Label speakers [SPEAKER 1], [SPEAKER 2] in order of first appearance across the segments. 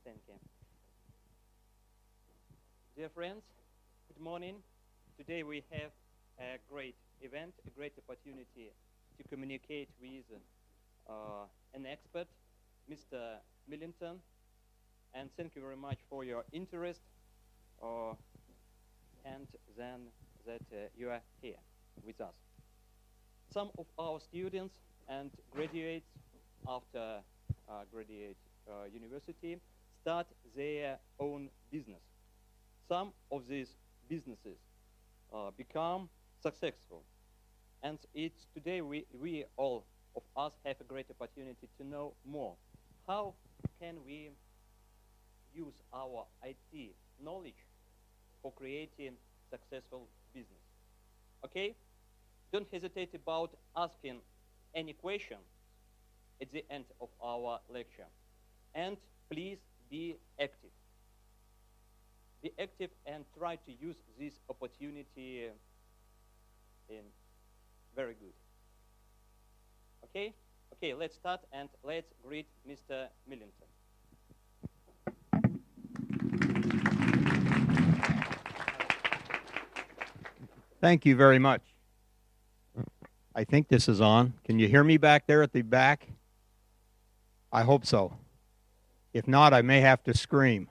[SPEAKER 1] Thank you. Dear friends, good morning. Today we have a great event, a great opportunity to communicate with an expert, Mr. Millington, and thank you very much for your interest and then that you are here with us. Some of our students and graduates after graduate university start their own business. Some of these businesses become successful. And it's today we all of us have a great opportunity to know more. How can we use our IT knowledge for creating successful business? Okay? Don't hesitate about asking any question at the end of our lecture. And please be active. Be active and try to use this opportunity in very good. Okay? Okay, let's start and let's greet Mr. Millington.
[SPEAKER 2] Thank you very much. I think this is on. Can you hear me back there at the back? I hope so. If not, I may have to scream.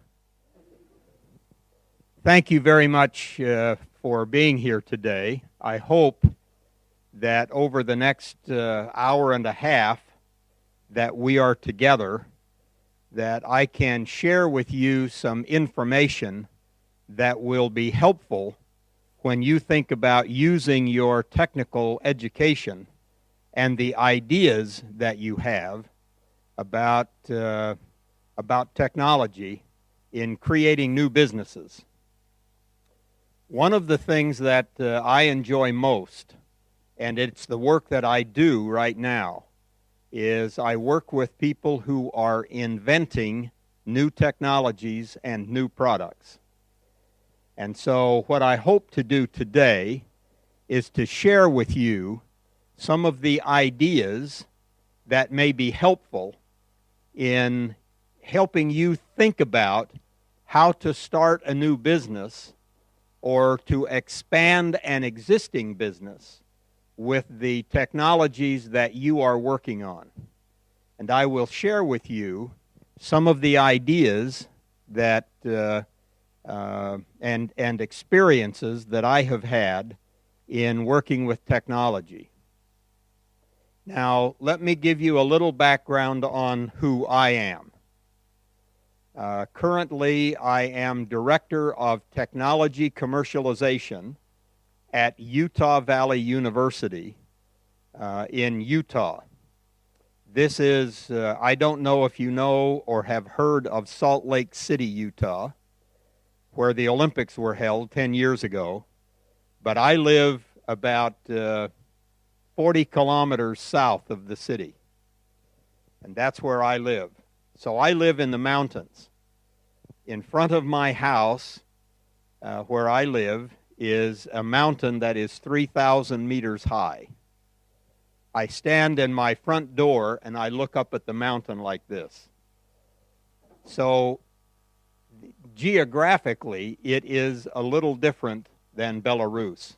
[SPEAKER 2] Thank you very much for being here today. I hope that over the next hour and a half that we are together, that I can share with you some information that will be helpful when you think about using your technical education and the ideas that you have about technology in creating new businesses. One of the things that I enjoy most, and it's the work that I do right now, is I work with people who are inventing new technologies and new products. And so what I hope to do today is to share with you some of the ideas that may be helpful in helping you think about how to start a new business or to expand an existing business with the technologies that you are working on. And I will share with you some of the ideas that and experiences that I have had in working with technology. Now, let me give you a little background on who I am. Currently, I am Director of Technology Commercialization at Utah Valley University in Utah. This is, I don't know if you know or have heard of Salt Lake City, Utah, where the Olympics were held 10 years ago, but I live about 40 kilometers south of the city, and that's where I live. So I live in the mountains. In front of my house, where I live, is a mountain that is 3,000 meters high. I stand in my front door and I look up at the mountain like this. So geographically, it is a little different than Belarus.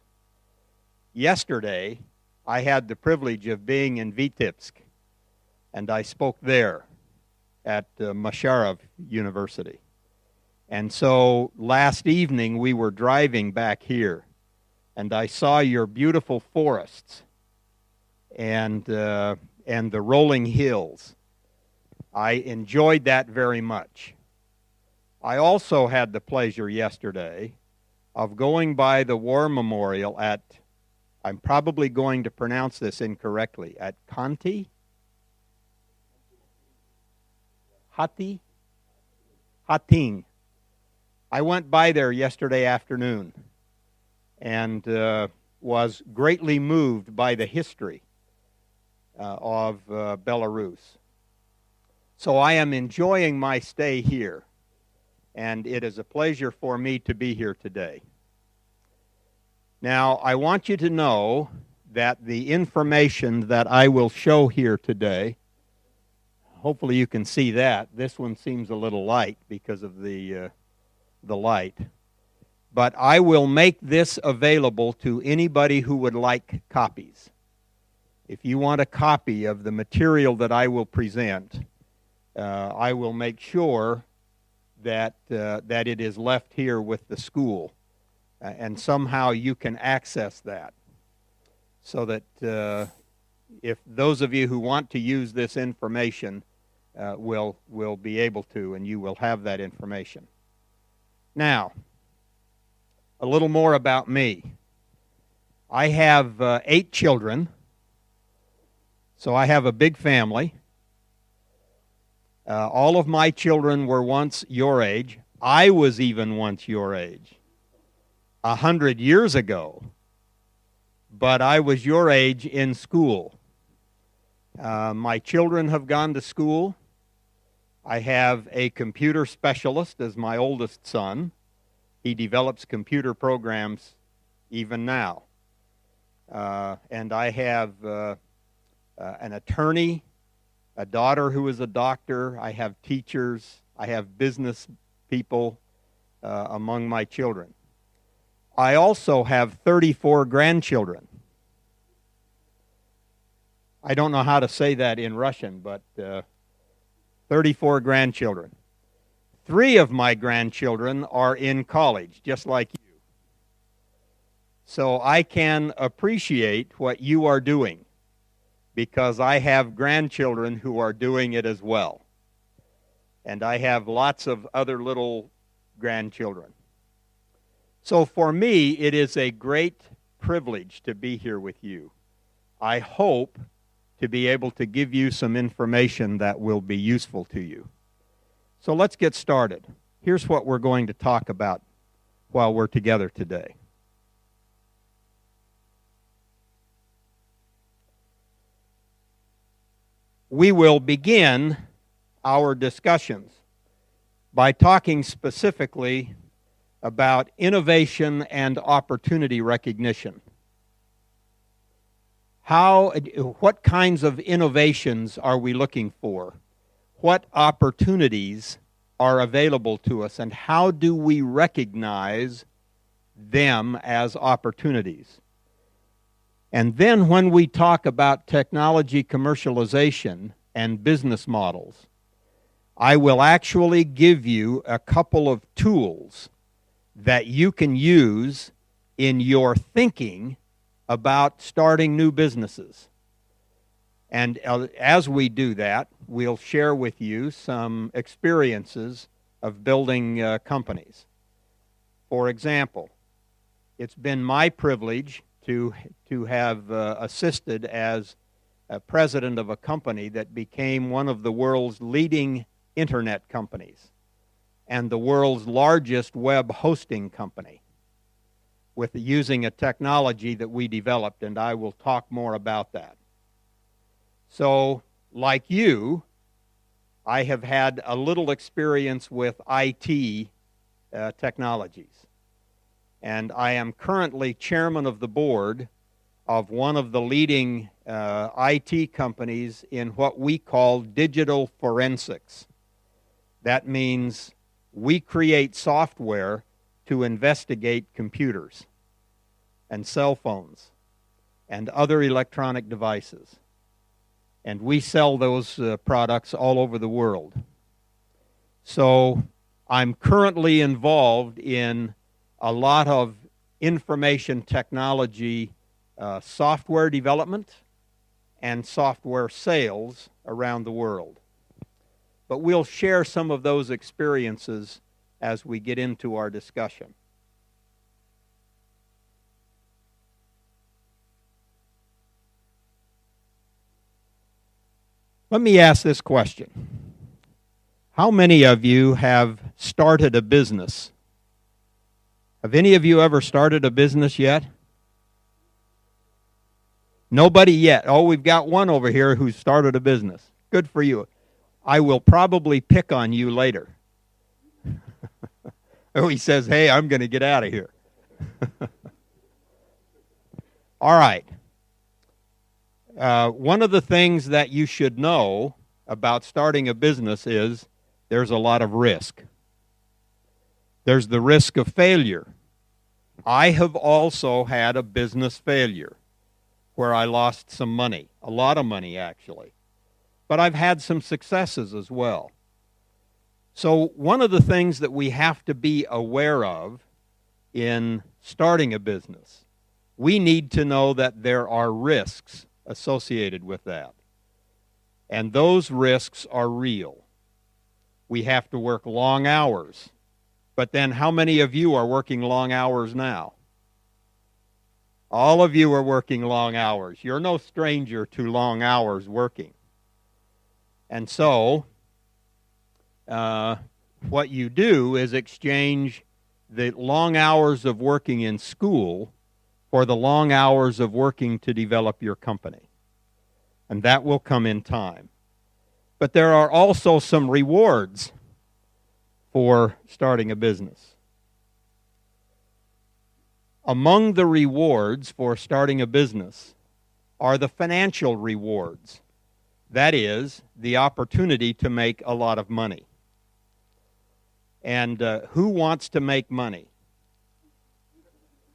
[SPEAKER 2] Yesterday, I had the privilege of being in Vitebsk, and I spoke there at Masharov University. And so last evening, we were driving back here, and I saw your beautiful forests and the rolling hills. I enjoyed that very much. I also had the pleasure yesterday of going by the war memorial at, I'm probably going to pronounce this incorrectly, at Hating. I went by there yesterday afternoon and was greatly moved by the history of Belarus. So I am enjoying my stay here, and it is a pleasure for me to be here today. Now, I want you to know that the information that I will show here today, hopefully you can see that. This one seems a little light because of the light. But I will make this available to anybody who would like copies. If you want a copy of the material that I will present, I will make sure that it is left here with the school, and somehow you can access that, so that if those of you who want to use this information will be able to, and you will have that information. Now, a little more about me. I have 8 children, so I have a big family. All of my children were once your age. I was even once your age, 100 years ago, but I was your age in school. My children have gone to school. I have a computer specialist as my oldest son. He develops computer programs even now. And I have an attorney, a daughter who is a doctor. I have teachers. I have business people among my children. I also have 34 grandchildren. I don't know how to say that in Russian, but 34 grandchildren. 3 of my grandchildren are in college, just like you. So I can appreciate what you are doing, because I have grandchildren who are doing it as well. And I have lots of other little grandchildren. So for me, it is a great privilege to be here with you. I hope to be able to give you some information that will be useful to you. So let's get started. Here's what we're going to talk about while we're together today. We will begin our discussions by talking specifically about innovation and opportunity recognition. What kinds of innovations are we looking for? What opportunities are available to us, and how do we recognize them as opportunities? And then when we talk about technology commercialization and business models, I will actually give you a couple of tools that you can use in your thinking about starting new businesses. And as we do that, we'll share with you some experiences of building companies. For example, it's been my privilege to have assisted as a president of a company that became one of the world's leading internet companies and the world's largest web hosting company, with using a technology that we developed, and I will talk more about that. So, like you, I have had a little experience with IT technologies. And I am currently chairman of the board of one of the leading IT companies in what we call digital forensics. That means we create software to investigate computers and cell phones and other electronic devices. And we sell those products all over the world. So I'm currently involved in a lot of information technology software development and software sales around the world. But we'll share some of those experiences as we get into our discussion. Let me ask this question. How many of you have started a business? Have any of you ever started a business yet? Nobody yet. Oh, we've got one over here who started a business. Good for you. I will probably pick on you later. Oh, he says, hey, I'm going to get out of here. All right. One of the things that you should know about starting a business is there's a lot of risk. There's the risk of failure. I have also had a business failure where I lost some money, a lot of money actually. But I've had some successes as well. So one of the things that we have to be aware of in starting a business, we need to know that there are risks associated with that. And those risks are real. We have to work long hours. But then how many of you are working long hours now? All of you are working long hours. You're no stranger to long hours working. And so, what you do is exchange the long hours of working in school for the long hours of working to develop your company. And that will come in time. But there are also some rewards for starting a business. Among the rewards for starting a business are the financial rewards. That is, the opportunity to make a lot of money. And who wants to make money?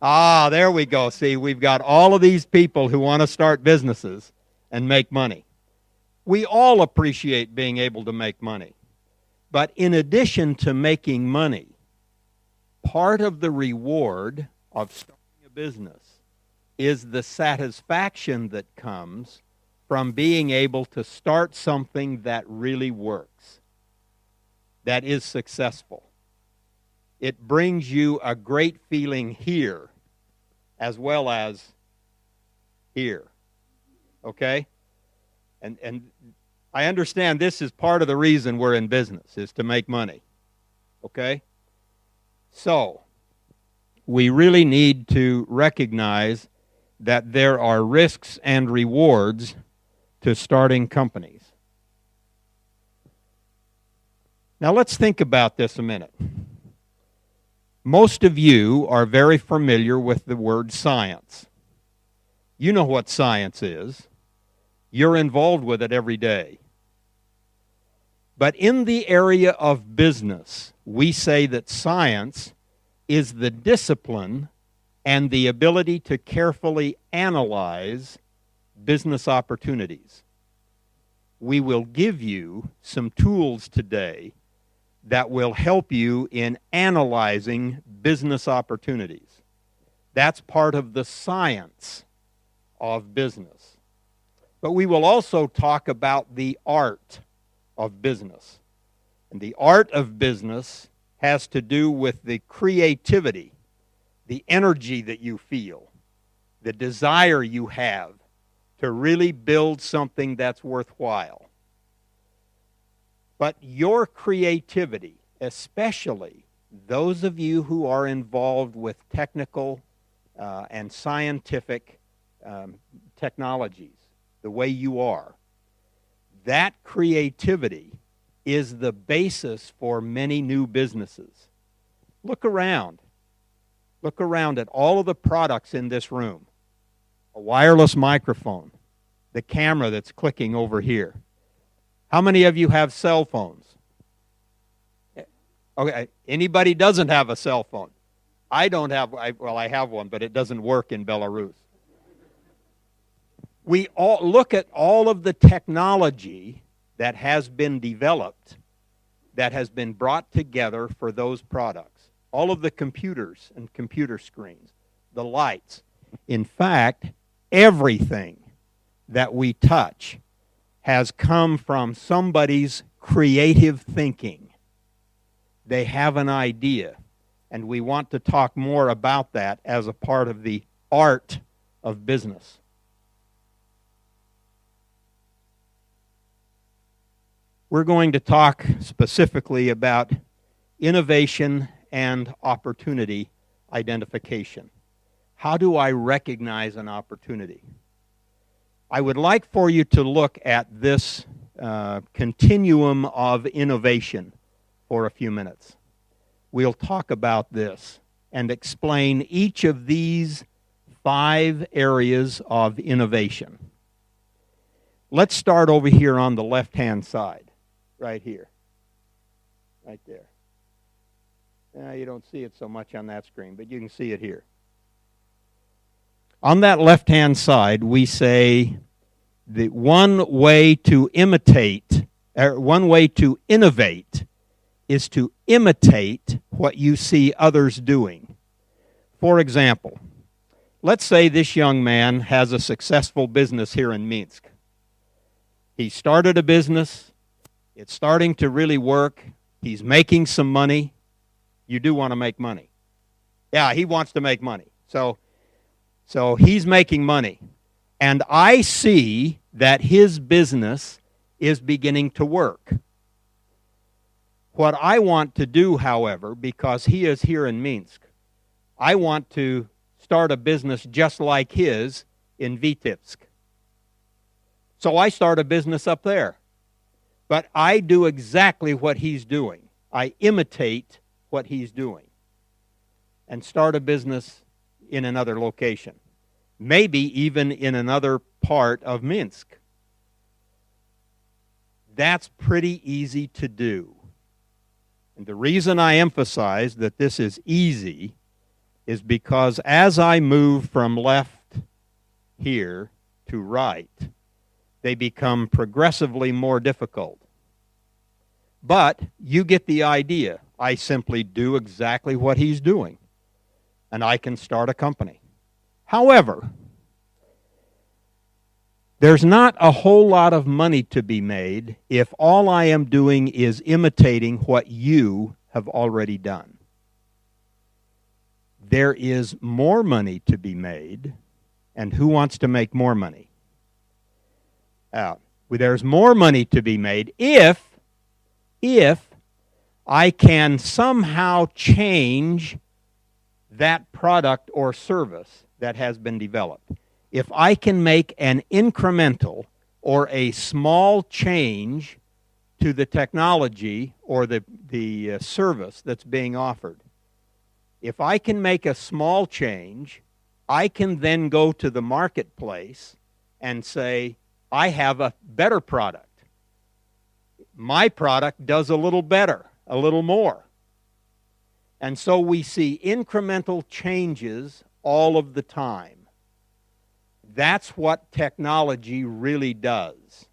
[SPEAKER 2] Ah, there we go. See, we've got all of these people who want to start businesses and make money. We all appreciate being able to make money. But in addition to making money, part of the reward of starting a business is the satisfaction that comes from being able to start something that really works, that is successful. It brings you a great feeling here as well as here. Okay? And I understand this is part of the reason we're in business, is to make money. Okay? So, we really need to recognize that there are risks and rewards to starting companies. Now let's think about this a minute. Most of you are very familiar with the word science. You know what science is. You're involved with it every day. But in the area of business, we say that science is the discipline and the ability to carefully analyze business opportunities. We will give you some tools today that will help you in analyzing business opportunities. That's part of the science of business. But we will also talk about the art of business. And the art of business has to do with the creativity, the energy that you feel, the desire you have to really build something that's worthwhile. But your creativity, especially those of you who are involved with technical and scientific technologies, the way you are, that creativity is the basis for many new businesses. Look around. Look around at all of the products in this room. A wireless microphone, the camera that's clicking over here. How many of you have cell phones? Okay, anybody doesn't have a cell phone? I don't have, I have one, but it doesn't work in Belarus. We all look at all of the technology that has been developed, that has been brought together for those products. All of the computers and computer screens, the lights. In fact, everything that we touch has come from somebody's creative thinking. They have an idea, and we want to talk more about that as a part of the art of business. We're going to talk specifically about innovation and opportunity identification. How do I recognize an opportunity? I would like for you to look at this continuum of innovation for a few minutes. We'll talk about this and explain each of these 5 areas of innovation. Let's start over here on the left-hand side, right here, right there. You don't see it so much on that screen, but you can see it here. On that left-hand side, we say the one way to imitate, or one way to innovate is to imitate what you see others doing. For example, let's say this young man has a successful business here in Minsk. He started a business. It's starting to really work. He's making some money. You do want to make money. Yeah, he wants to make money. So he's making money. And I see that his business is beginning to work. What I want to do, however, because he is here in Minsk, I want to start a business just like his in Vitebsk. So I start a business up there. But I do exactly what he's doing. I imitate what he's doing and start a business in another location, maybe even in another part of Minsk. That's pretty easy to do. And the reason I emphasize that this is easy is because as I move from left here to right, they become progressively more difficult. But you get the idea. I simply do exactly what he's doing, and I can start a company. However, there's not a whole lot of money to be made if all I am doing is imitating what you have already done. There is more money to be made, and who wants to make more money? There's more money to be made if I can somehow change that product or service that has been developed. If I can make an incremental or a small change to the technology or the service that's being offered, if I can make a small change, I can then go to the marketplace and say, I have a better product. My product does a little better, a little more. And so we see incremental changes all of the time. That's what technology really does.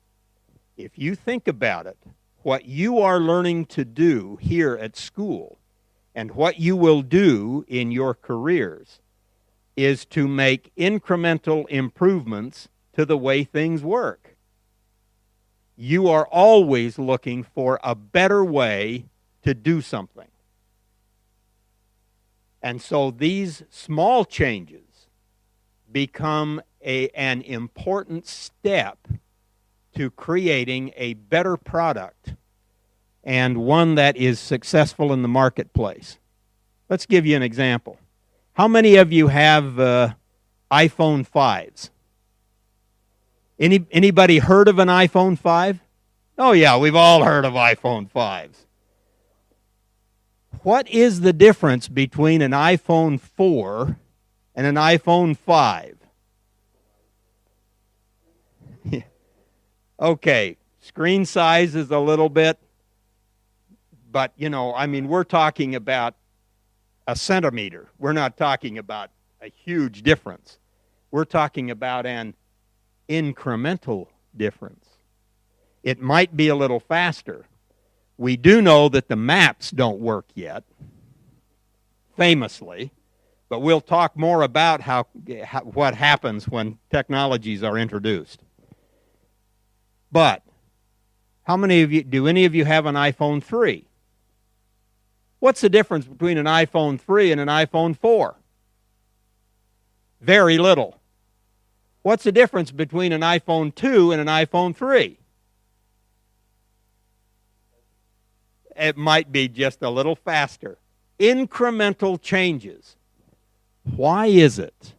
[SPEAKER 2] If you think about it, what you are learning to do here at school and what you will do in your careers is to make incremental improvements to the way things work. You are always looking for a better way to do something. And so these small changes become an important step to creating a better product and one that is successful in the marketplace. Let's give you an example. How many of you have iPhone 5s? Anybody heard of an iPhone 5? Oh yeah, we've all heard of iPhone 5s. What is the difference between an iPhone 4 and an iPhone 5? Okay, screen size is a little bit, but we're talking about a centimeter. We're not talking about a huge difference. We're talking about an incremental difference. It might be a little faster. We do know that the maps don't work yet, famously, but we'll talk more about what happens when technologies are introduced. But do any of you have an iPhone 3? What's the difference between an iPhone 3 and an iPhone 4? Very little. What's the difference between an iPhone 2 and an iPhone 3? It might be just a little faster. Incremental changes. Why is it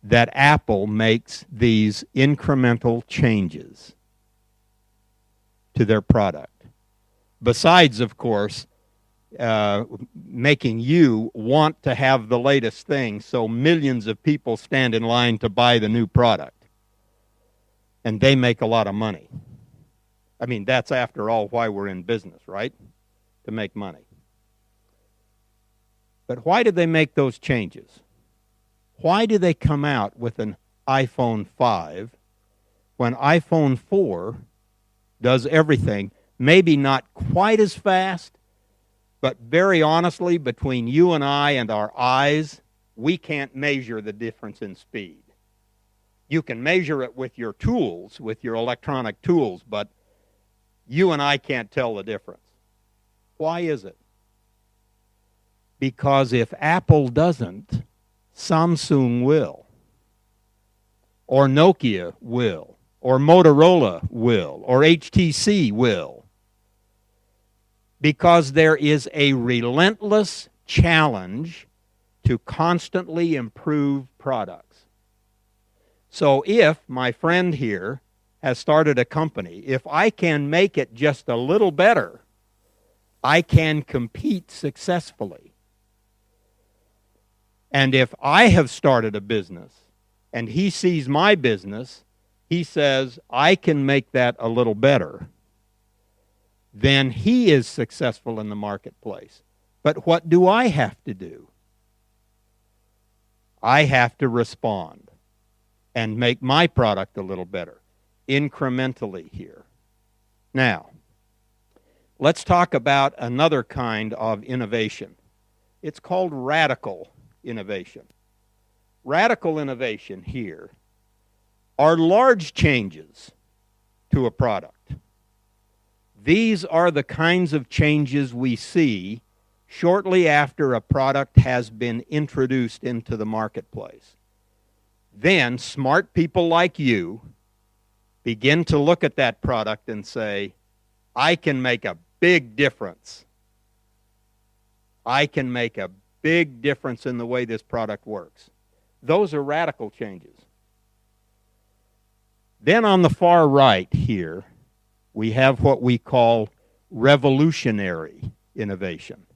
[SPEAKER 2] that Apple makes these incremental changes to their product? Besides, of course, making you want to have the latest thing so millions of people stand in line to buy the new product. and they make a lot of money. I mean, that's after all why we're in business, right? To make money. But why did they make those changes? Why do they come out with an iPhone 5 when iPhone 4 does everything? Maybe not quite as fast, but very honestly, between you and I and our eyes, we can't measure the difference in speed. You can measure it with your tools, with your electronic tools, but you and I can't tell the difference. Why is it? Because if Apple doesn't, Samsung will, or Nokia will, or Motorola will, or HTC will. Because there is a relentless challenge to constantly improve products. So if my friend here has started a company, if I can make it just a little better, I can compete successfully. And if I have started a business and he sees my business, he says, I can make that a little better, then he is successful in the marketplace. But what do I have to do? I have to respond and make my product a little better, incrementally here. Now, let's talk about another kind of innovation. It's called radical innovation. Radical innovation here are large changes to a product. These are the kinds of changes we see shortly after a product has been introduced into the marketplace. Then smart people like you begin to look at that product and say, I can make a big difference. I can make a big difference in the way this product works. Those are radical changes. Then on the far right here, we have what we call revolutionary innovation.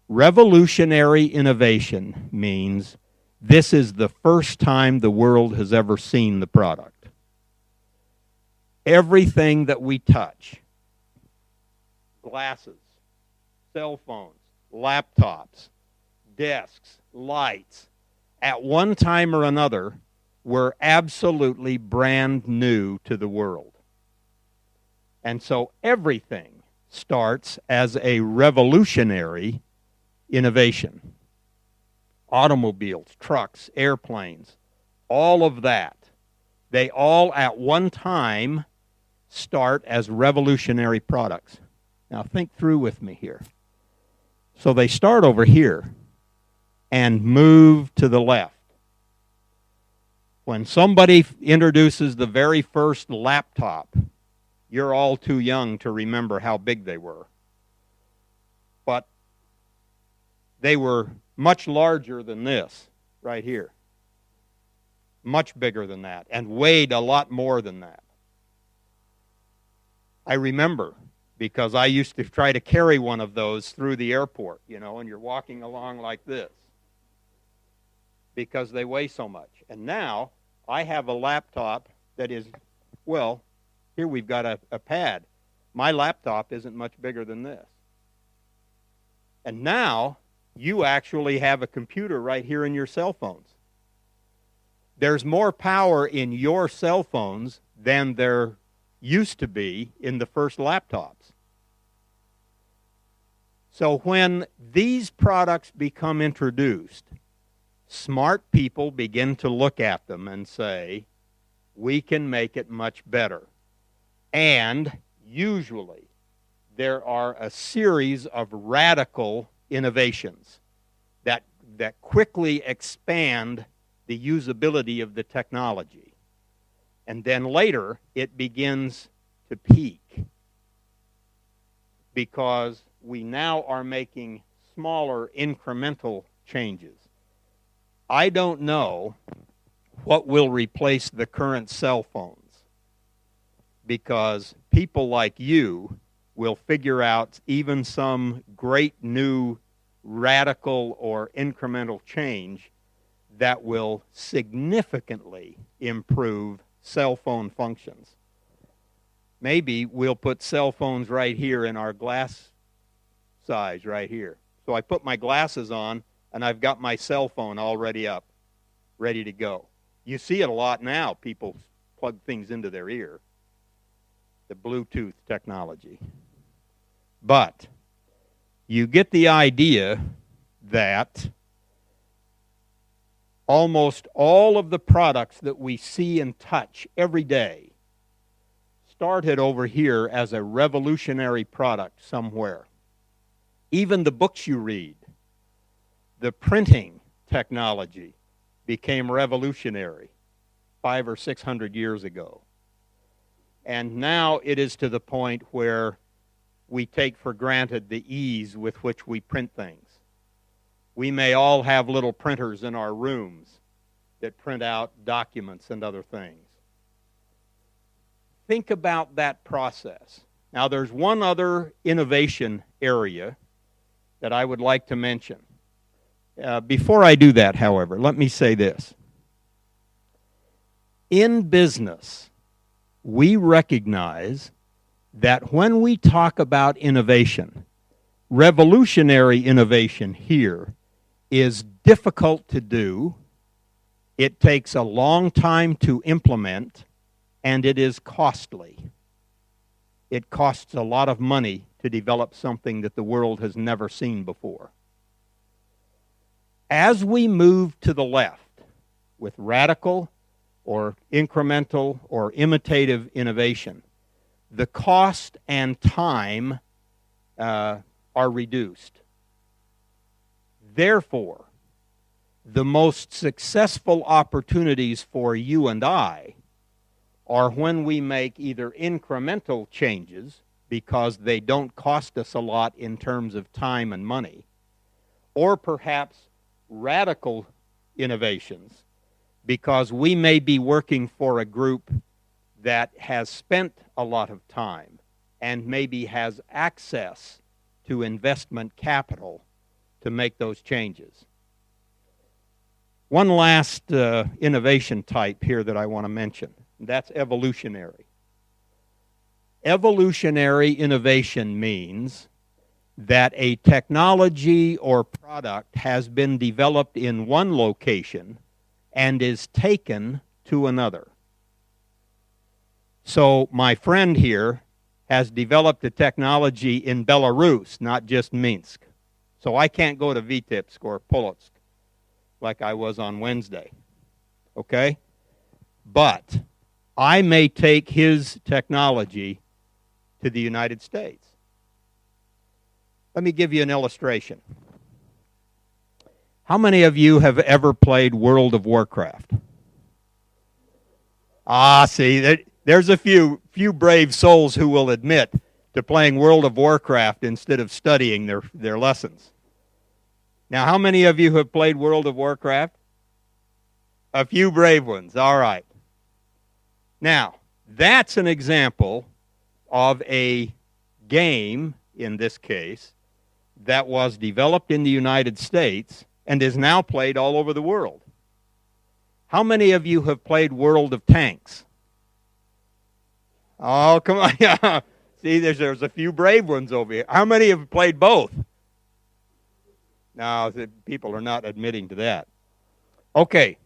[SPEAKER 2] Revolutionary innovation means this is the first time the world has ever seen the product. Everything that we touch, glasses, cell phones, laptops, desks, lights, at one time or another, were absolutely brand new to the world. And so everything starts as a revolutionary innovation. Automobiles, trucks, airplanes, all of that, they all at one time start as revolutionary products. Now think through with me here. So they start over here and move to the left. When somebody introduces the very first laptop, you're all too young to remember how big they were. But they were much larger than this right here. Much bigger than that, and weighed a lot more than that. I remember, because I used to try to carry one of those through the airport, and you're walking along like this, because they weigh so much. And now I have a laptop that is, well, here we've got a pad. My laptop isn't much bigger than this. And now you actually have a computer right here in your cell phones. There's more power in your cell phones than there used to be in the first laptops. So when these products become introduced, smart people begin to look at them and say, we can make it much better. And usually there are a series of radical innovations that quickly expand the usability of the technology. And then later it begins to peak because we now are making smaller incremental changes. I don't know what will replace the current cell phones, because people like you will figure out even some great new radical or incremental change that will significantly improve cell phone functions. Maybe we'll put cell phones right here in our glass size right here. So I put my glasses on, and I've got my cell phone already up, ready to go. You see it a lot now. People plug things into their ear, the Bluetooth technology. But you get the idea that almost all of the products that we see and touch every day started over here as a revolutionary product somewhere. Even the books you read, the printing technology became revolutionary 500 or 600 years ago. And now it is to the point where we take for granted the ease with which we print things. We may all have little printers in our rooms that print out documents and other things. Think about that process. Now, there's one other innovation area that I would like to mention. Before I do that, however, let me say this. In business, we recognize that when we talk about innovation, revolutionary innovation here is difficult to do, it takes a long time to implement, and it is costly. It costs a lot of money to develop something that the world has never seen before. As we move to the left with radical or incremental or imitative innovation, the cost and time are reduced. Therefore, the most successful opportunities for you and I are when we make either incremental changes because they don't cost us a lot in terms of time and money, or perhaps radical innovations because we may be working for a group that has spent a lot of time and maybe has access to investment capital to make those changes. One last innovation type here that I want to mention, and that's evolutionary. Evolutionary innovation means that a technology or product has been developed in one location and is taken to another. So my friend here has developed a technology in Belarus, not just Minsk. So I can't go to Vitebsk or Polotsk like I was on Wednesday, okay? But I may take his technology to the United States. Let me give you an illustration. How many of you have ever played World of Warcraft? See, there's a few brave souls who will admit to playing World of Warcraft instead of studying their lessons. Now, how many of you have played World of Warcraft? A few brave ones, all right. Now, that's an example of a game, in this case, that was developed in the United States and is now played all over the world. How many of you have played World of Tanks? Oh, come on. Yeah. See, there's a few brave ones over here. How many have played both? No, people are not admitting to that. Okay,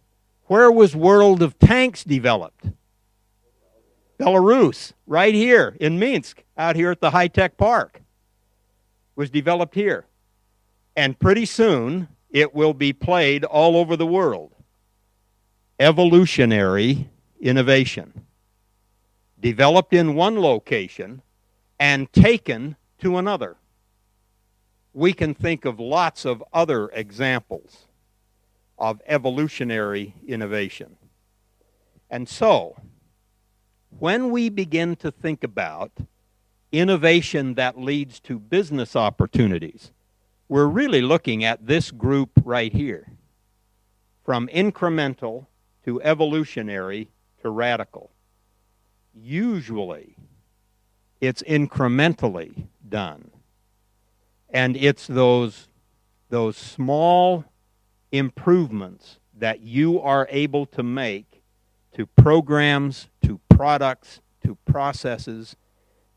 [SPEAKER 2] where was World of Tanks developed? Belarus, right here in Minsk, out here at the high-tech park. Was developed here. And pretty soon, it will be played all over the world. Evolutionary innovation. Developed in one location and taken to another. We can think of lots of other examples of evolutionary innovation. And so, when we begin to think about innovation that leads to business opportunities, we're really looking at this group right here. From incremental to evolutionary to radical. Usually, it's incrementally done. And it's those small improvements that you are able to make to programs, to products, to processes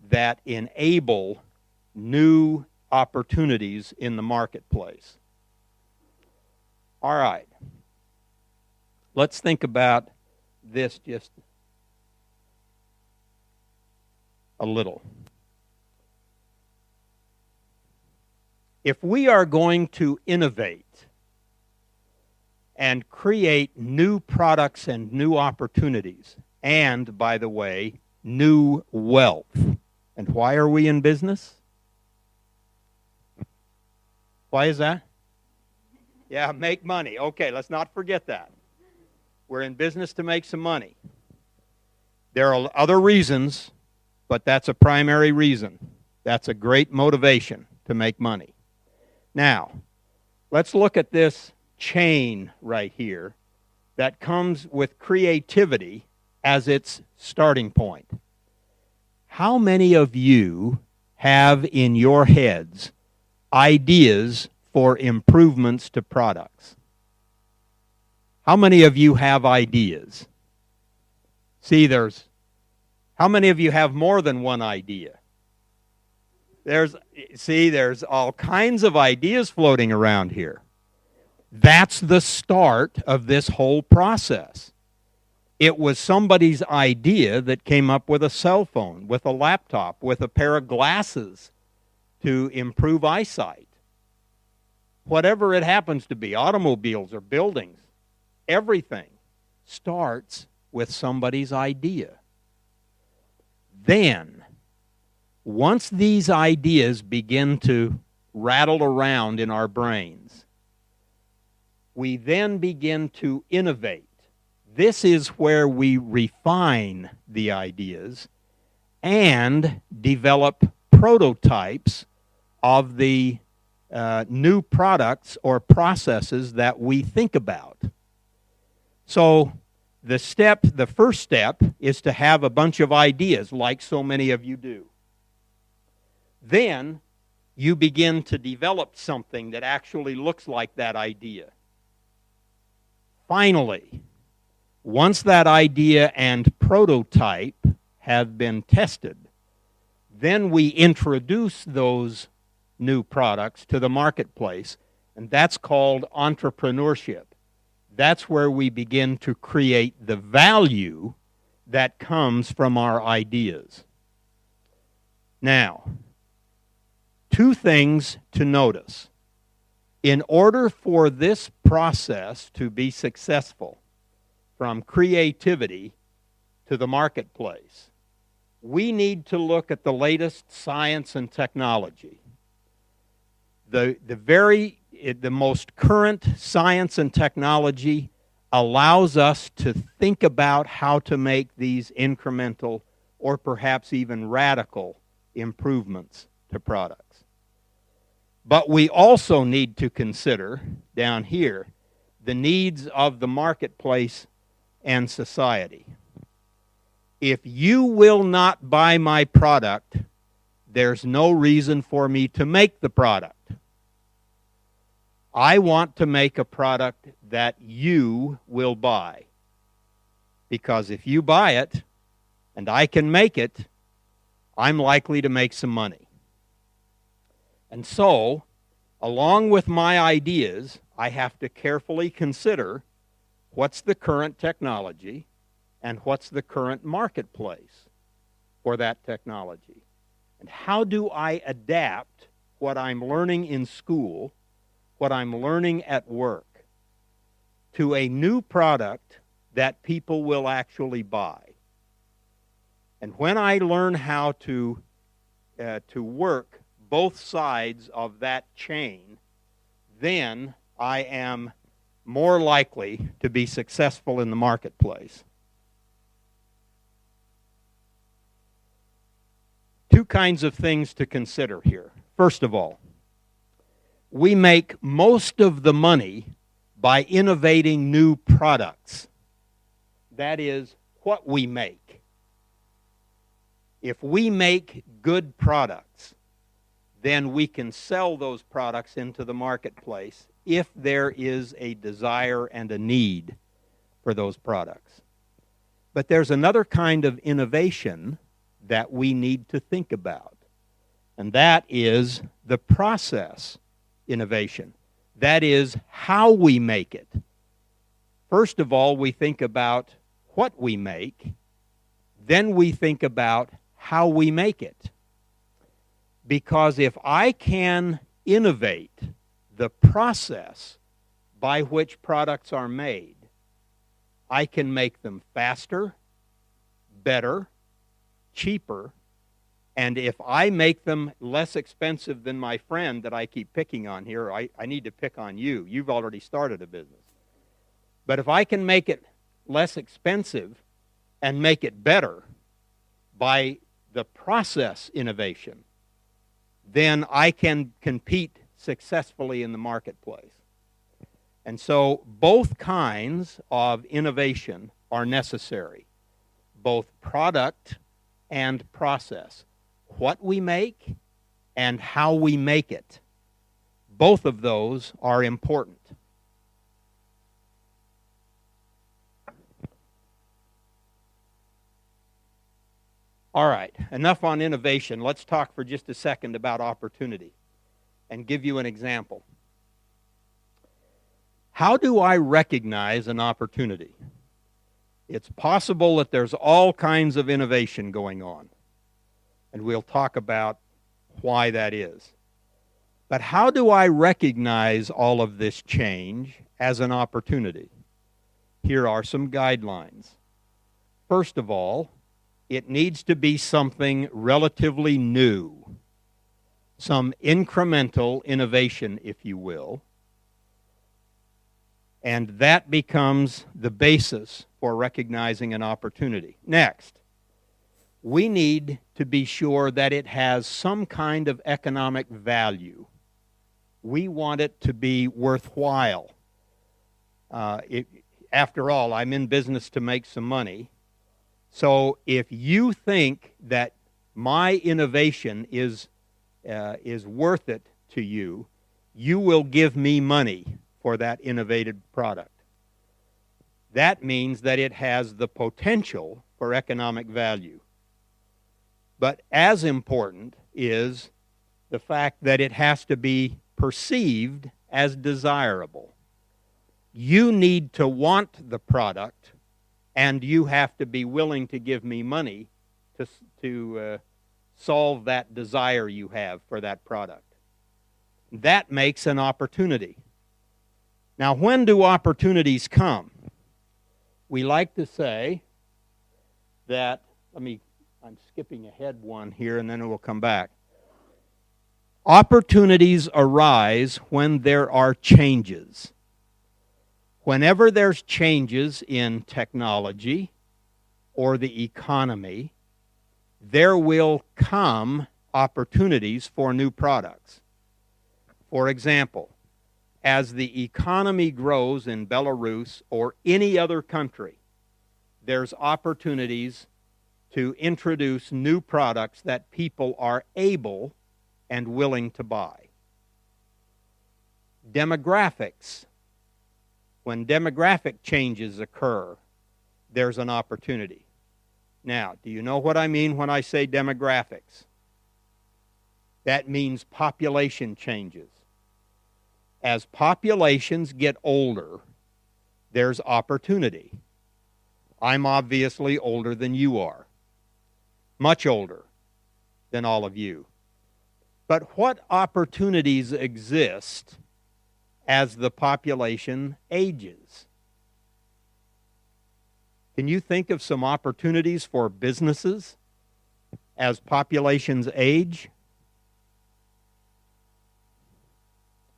[SPEAKER 2] that enable new opportunities in the marketplace. All right. Let's think about this just a little. If we are going to innovate and create new products and new opportunities, and, by the way, new wealth, and why are we in business? Why is that? Yeah, make money. Okay, let's not forget that. We're in business to make some money. There are other reasons, but that's a primary reason. That's a great motivation to make money. Now, let's look at this chain right here that comes with creativity as its starting point. How many of you have in your heads ideas for improvements to products? How many of you have ideas? See, how many of you have more than one idea? There's all kinds of ideas floating around here. That's the start of this whole process. It was somebody's idea that came up with a cell phone, with a laptop, with a pair of glasses to improve eyesight. Whatever it happens to be, automobiles or buildings, everything starts with somebody's idea. Then, once these ideas begin to rattle around in our brains, we then begin to innovate. This is where we refine the ideas and develop prototypes of the new products or processes that we think about. So the first step is to have a bunch of ideas, like so many of you do. Then you begin to develop something that actually looks like that idea. Finally, once that idea and prototype have been tested, then we introduce those new products to the marketplace, and that's called entrepreneurship. That's where we begin to create the value that comes from our ideas. Now, two things to notice. In order for this process to be successful, from creativity to the marketplace, we need to look at the latest science and technology. The most current science and technology allows us to think about how to make these incremental or perhaps even radical improvements to products. But we also need to consider, down here, the needs of the marketplace and society. If you will not buy my product, there's no reason for me to make the product. I want to make a product that you will buy. Because if you buy it, and I can make it, I'm likely to make some money. And so, along with my ideas, I have to carefully consider what's the current technology and what's the current marketplace for that technology. And how do I adapt what I'm learning in school, what I'm learning at work, to a new product that people will actually buy? And when I learn how to work both sides of that chain, then I am more likely to be successful in the marketplace. Two kinds of things to consider here. First of all, we make most of the money by innovating new products. That is what we make. If we make good products, then we can sell those products into the marketplace if there is a desire and a need for those products. But there's another kind of innovation that we need to think about, and that is the process innovation. That is how we make it. First of all, we think about what we make, then we think about how we make it. Because if I can innovate the process by which products are made, I can make them faster, better, cheaper, and if I make them less expensive than my friend that I keep picking on here, I need to pick on you. You've already started a business. But if I can make it less expensive and make it better by the process innovation, then I can compete successfully in the marketplace. And so both kinds of innovation are necessary, both product and process. What we make and how we make it. Both of those are important. All right, enough on innovation. Let's talk for just a second about opportunity and give you an example. How do I recognize an opportunity? It's possible that there's all kinds of innovation going on, and we'll talk about why that is. But how do I recognize all of this change as an opportunity? Here are some guidelines. First of all, it needs to be something relatively new, some incremental innovation, if you will, and that becomes the basis for recognizing an opportunity. Next, we need to be sure that it has some kind of economic value. We want it to be worthwhile. After all, I'm in business to make some money. So if you think that my innovation is worth it to you, you will give me money for that innovative product. That means that it has the potential for economic value. But as important is the fact that it has to be perceived as desirable. You need to want the product, and you have to be willing to give me money to solve that desire you have for that product. That makes an opportunity. Now, when do opportunities come? We like to say that, I'm skipping ahead one here and then it will come back. Opportunities arise when there are changes. Whenever there's changes in technology or the economy, there will come opportunities for new products. For example, as the economy grows in Belarus or any other country, there's opportunities to introduce new products that people are able and willing to buy. Demographics. When demographic changes occur, there's an opportunity. Now, do you know what I mean when I say demographics? That means population changes. As populations get older, there's opportunity. I'm obviously older than you are, much older than all of you. But what opportunities exist as the population ages? Can you think of some opportunities for businesses as populations age?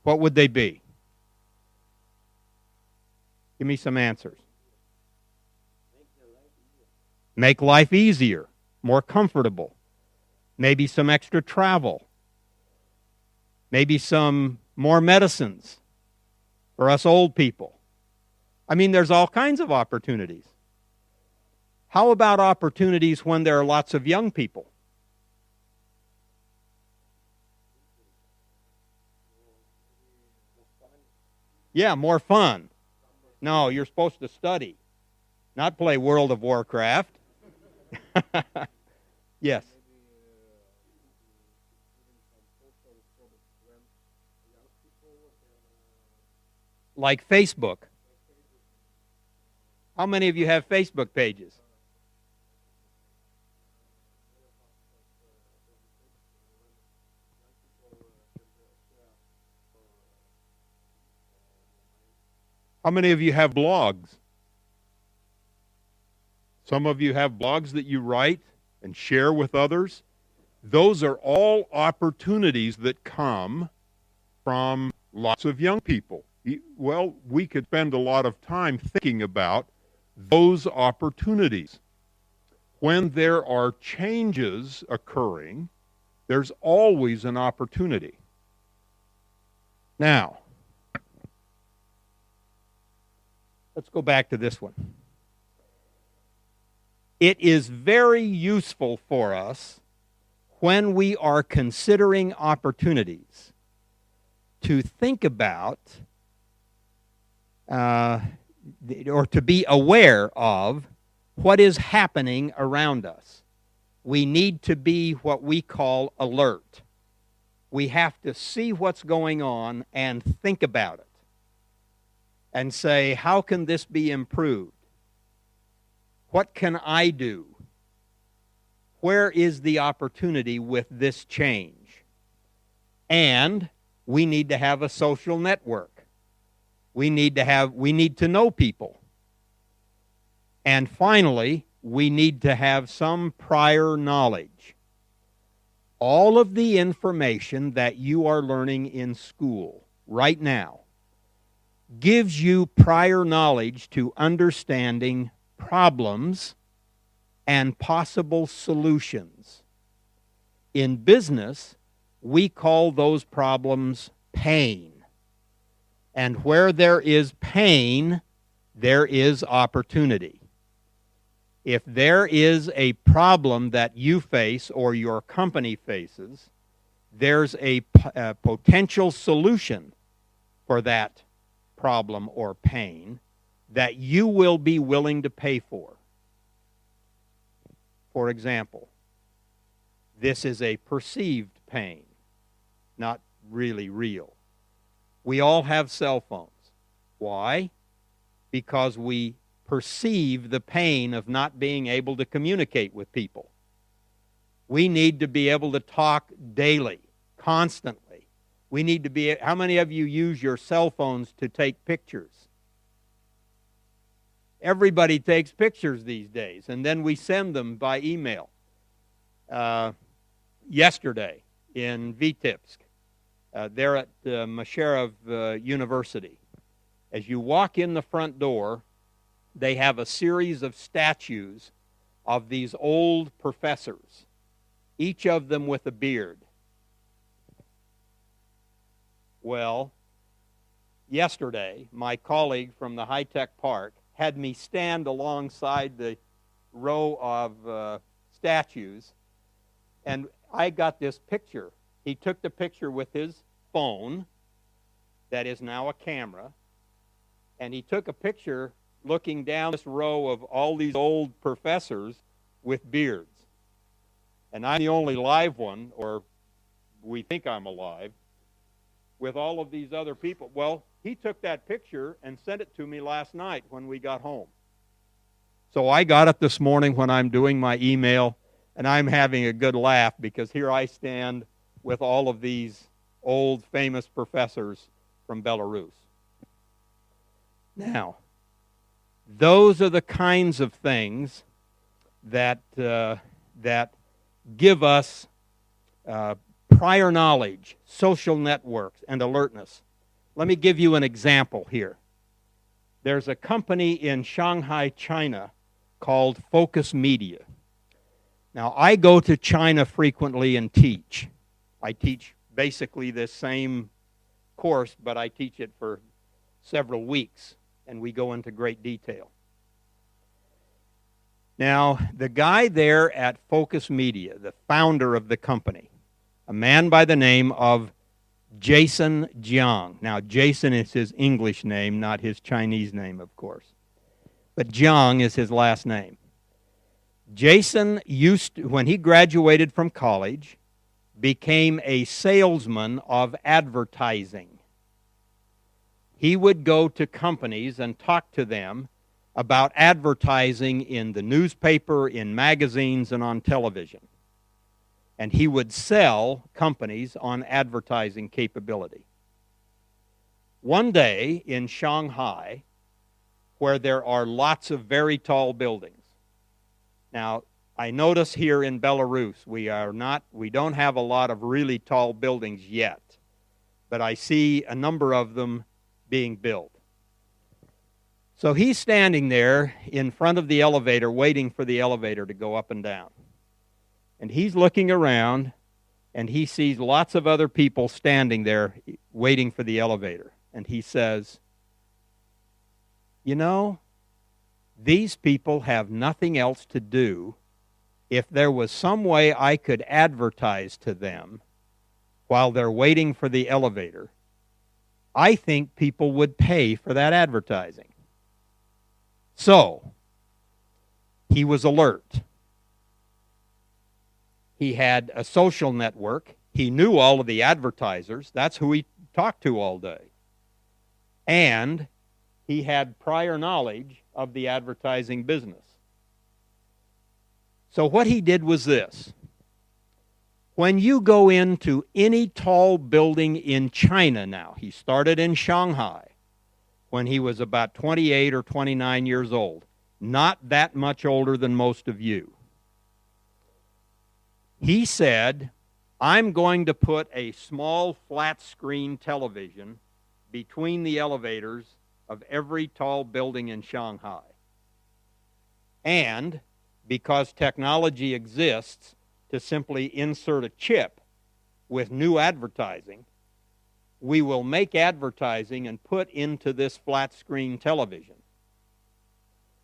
[SPEAKER 2] What would they be? Give me some answers. Make life easier, more comfortable. Maybe some extra travel. Maybe some more medicines for us old people. There's all kinds of opportunities. How about opportunities when there are lots of young people? Yeah, more fun. No, you're supposed to study. Not play World of Warcraft. Yes. Like Facebook. How many of you have Facebook pages? How many of you have blogs? Some of you have blogs that you write and share with others. Those are all opportunities that come from lots of young people. Well, we could spend a lot of time thinking about those opportunities. When there are changes occurring, there's always an opportunity. Now, let's go back to this one. It is very useful for us when we are considering opportunities to think about or to be aware of what is happening around us. We need to be what we call alert. We have to see what's going on and think about it and say, how can this be improved? What can I do? Where is the opportunity with this change? And we need to have a social network. We need to know people. And finally, we need to have some prior knowledge. All of the information that you are learning in school right now gives you prior knowledge to understanding problems and possible solutions. In business, we call those problems pain. And where there is pain, there is opportunity. If there is a problem that you face or your company faces, there's a potential solution for that problem or pain that you will be willing to pay for. For example, this is a perceived pain, not really real. We all have cell phones. Why? Because we perceive the pain of not being able to communicate with people. We need to be able to talk daily, constantly. We need to be, how many of you use your cell phones to take pictures? Everybody takes pictures these days, and then we send them by email. Yesterday in Vitebsk, there at Masharov University, as you walk in the front door, they have a series of statues of these old professors, each of them with a beard. Well, yesterday, my colleague from the high-tech park had me stand alongside the row of statues, and I got this picture. He took the picture with his phone, that is now a camera, and he took a picture looking down this row of all these old professors with beards. And I'm the only live one, or we think I'm alive, with all of these other people. Well, he took that picture and sent it to me last night when we got home. So I got it this morning when I'm doing my email, and I'm having a good laugh because here I stand with all of these old famous professors from Belarus. Now, those are the kinds of things that give us prior knowledge, social networks, and alertness. Let me give you an example here. There's a company in Shanghai, China, called Focus Media. Now, I go to China frequently and teach. I teach basically this same course, but I teach it for several weeks, and we go into great detail. Now, the guy there at Focus Media, the founder of the company, a man by the name of Jason Jiang. Now, Jason is his English name, not his Chinese name, of course. but Jiang is his last name. Jason when he graduated from college, became a salesman of advertising. He would go to companies and talk to them about advertising in the newspaper, in magazines, and on television. And he would sell companies on advertising capability. One day in Shanghai, where there are lots of very tall buildings. Now, I notice here in Belarus, we don't have a lot of really tall buildings yet, but I see a number of them being built. So he's standing there in front of the elevator, waiting for the elevator to go up and down. And he's looking around, and he sees lots of other people standing there waiting for the elevator. And he says, you know, these people have nothing else to do. If there was some way I could advertise to them while they're waiting for the elevator, I think people would pay for that advertising. So, he was alert. He had a social network. He knew all of the advertisers. That's who he talked to all day. And he had prior knowledge of the advertising business. So what he did was this. When you go into any tall building in China now, he started in Shanghai when he was about 28 or 29 years old, not that much older than most of you. He said, I'm going to put a small flat screen television between the elevators of every tall building in Shanghai. And because technology exists to simply insert a chip with new advertising, we will make advertising and put into this flat screen television.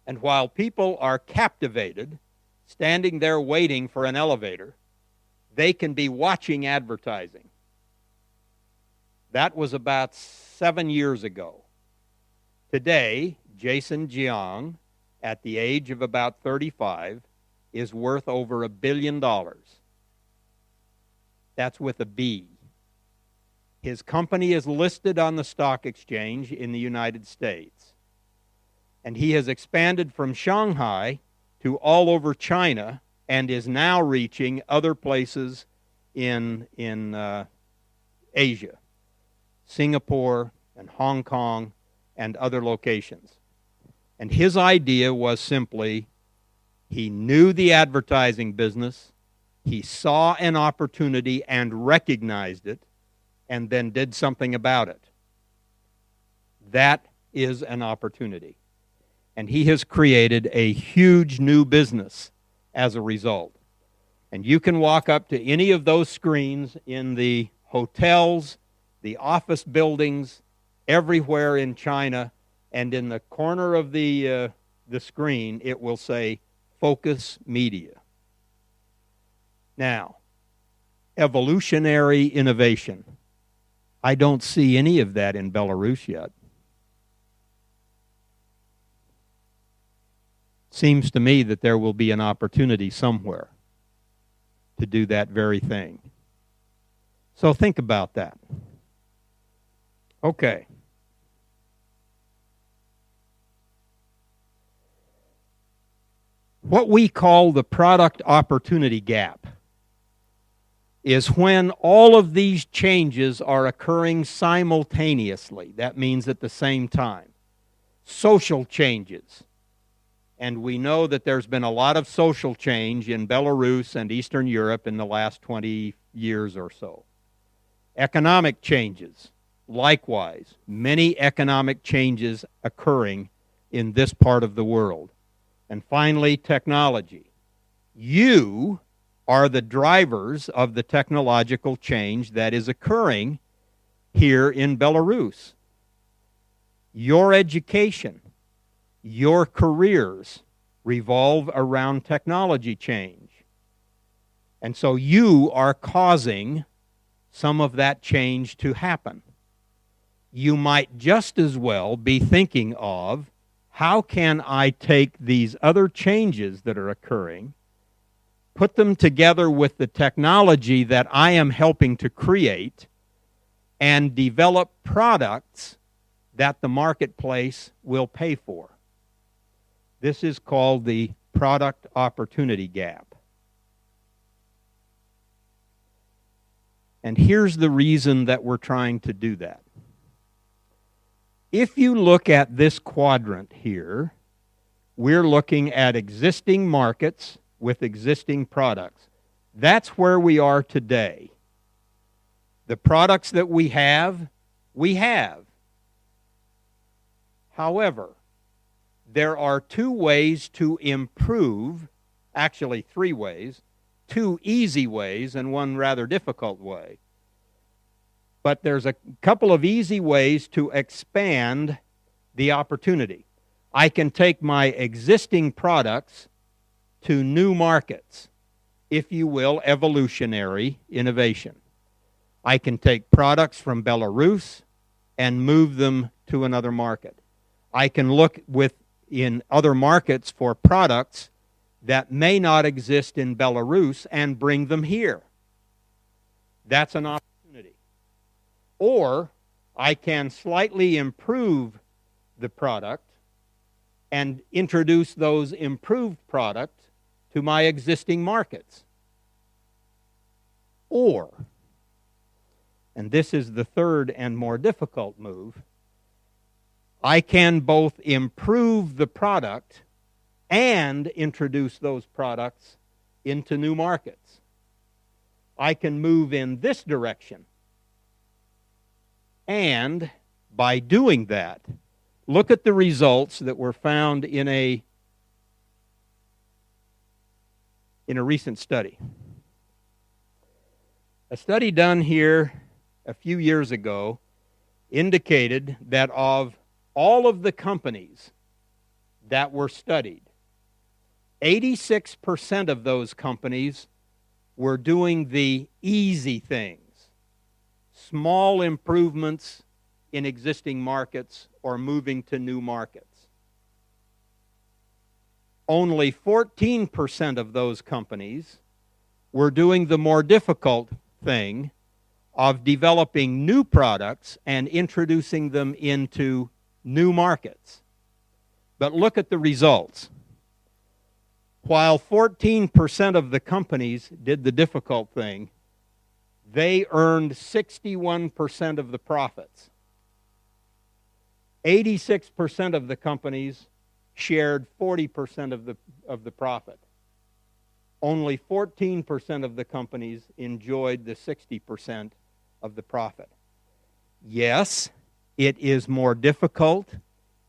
[SPEAKER 2] And while people are captivated, standing there waiting for an elevator, they can be watching advertising. That was about 7 years ago. Today, Jason Jiang, at the age of about 35, is worth over $1 billion. That's with a B. His company is listed on the stock exchange in the United States. And he has expanded from Shanghai to all over China and is now reaching other places in Asia, Singapore and Hong Kong and other locations. And his idea was simply, he knew the advertising business, he saw an opportunity and recognized it, and then did something about it. That is an opportunity. And he has created a huge new business as a result. And you can walk up to any of those screens in the hotels, the office buildings, everywhere in China, and in the corner of the screen, it will say, Focus Media. Now, evolutionary innovation. I don't see any of that in Belarus yet. Seems to me that there will be an opportunity somewhere to do that very thing. So think about that. Okay. What we call the product opportunity gap is when all of these changes are occurring simultaneously. That means at the same time. Social changes. And we know that there's been a lot of social change in Belarus and Eastern Europe in the last 20 years or so. Economic changes. Likewise, many economic changes occurring in this part of the world. And finally, technology. You are the drivers of the technological change that is occurring here in Belarus. Your education, your careers revolve around technology change. And so you are causing some of that change to happen. You might just as well be thinking of how can I take these other changes that are occurring, put them together with the technology that I am helping to create, and develop products that the marketplace will pay for. This is called the product opportunity gap. And here's the reason that we're trying to do that. If you look at this quadrant here, we're looking at existing markets with existing products. That's where we are today. The products that we have, we have. However, there are two ways to improve, actually 3 ways, 2 easy ways and 1 rather difficult way. But there's a couple of easy ways to expand the opportunity. I can take my existing products to new markets, if you will, evolutionary innovation. I can take products from Belarus and move them to another market. I can look in other markets for products that may not exist in Belarus and bring them here. That's an opportunity. Or I can slightly improve the product and introduce those improved products to my existing markets. Or, and this is the third and more difficult move, I can both improve the product and introduce those products into new markets. I can move in this direction. And by doing that, look at the results that were found in a recent study. A study done here a few years ago indicated that of all of the companies that were studied, 86% of those companies were doing the easy things, small improvements in existing markets or moving to new markets. Only 14% of those companies were doing the more difficult thing of developing new products and introducing them into new markets. But look at the results. While 14% of the companies did the difficult thing, they earned 61% of the profits. 86% of the companies shared 40% of the profit. Only 14% of the companies enjoyed the 60% of the profit. Yes, it is more difficult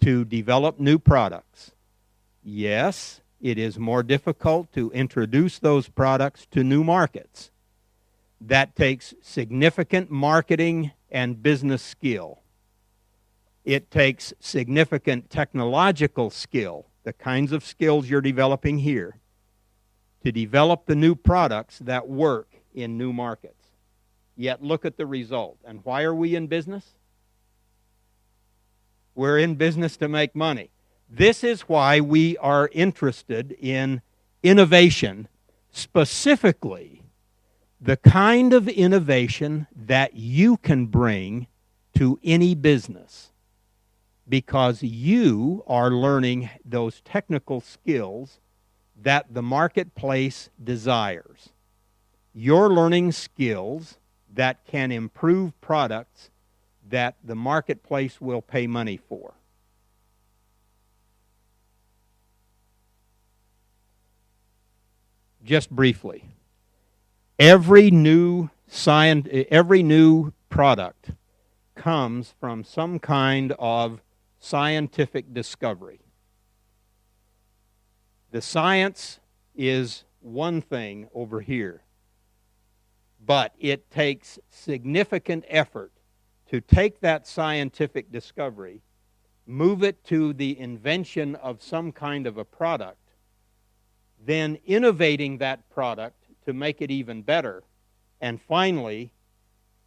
[SPEAKER 2] to develop new products. Yes, it is more difficult to introduce those products to new markets. That takes significant marketing and business skill. It takes significant technological skill, the kinds of skills you're developing here, to develop the new products that work in new markets. Yet look at the result. And why are we in business? We're in business to make money. This is why we are interested in innovation, specifically the kind of innovation that you can bring to any business, because you are learning those technical skills that the marketplace desires. You're learning skills that can improve products that the marketplace will pay money for. Just briefly, every new product comes from some kind of scientific discovery. The science is one thing over here, but it takes significant effort to take that scientific discovery, move it to the invention of some kind of a product, then innovating that product to make it even better, and finally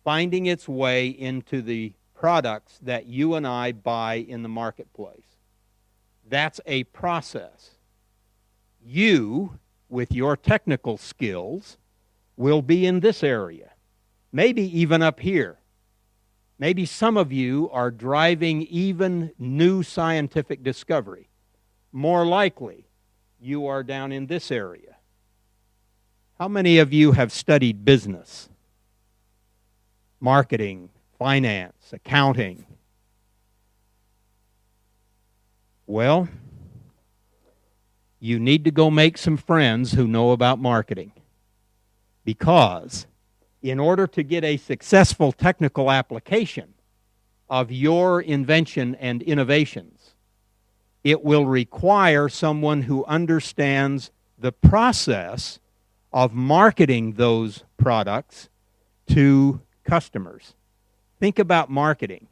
[SPEAKER 2] finding its way into the products that you and I buy in the marketplace. That's a process. You, with your technical skills, will be in this area, maybe even up here. Maybe some of you are driving even new scientific discovery. More likely, you are down in this area. How many of you have studied business, marketing, finance, accounting? Well, you need to go make some friends who know about marketing, because in order to get a successful technical application of your invention and innovations, it will require someone who understands the process of marketing those products to customers. Think about marketing.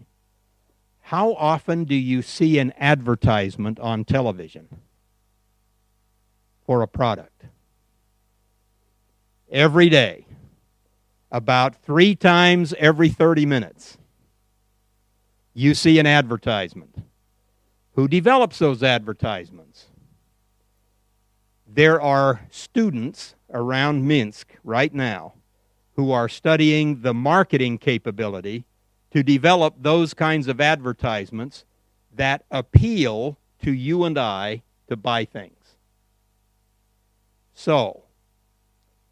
[SPEAKER 2] How often do you see an advertisement on television for a product? Every day. About 3 times every 30 minutes, you see an advertisement. Who develops those advertisements? There are students around Minsk right now who are studying the marketing capability to develop those kinds of advertisements that appeal to you and I to buy things. So,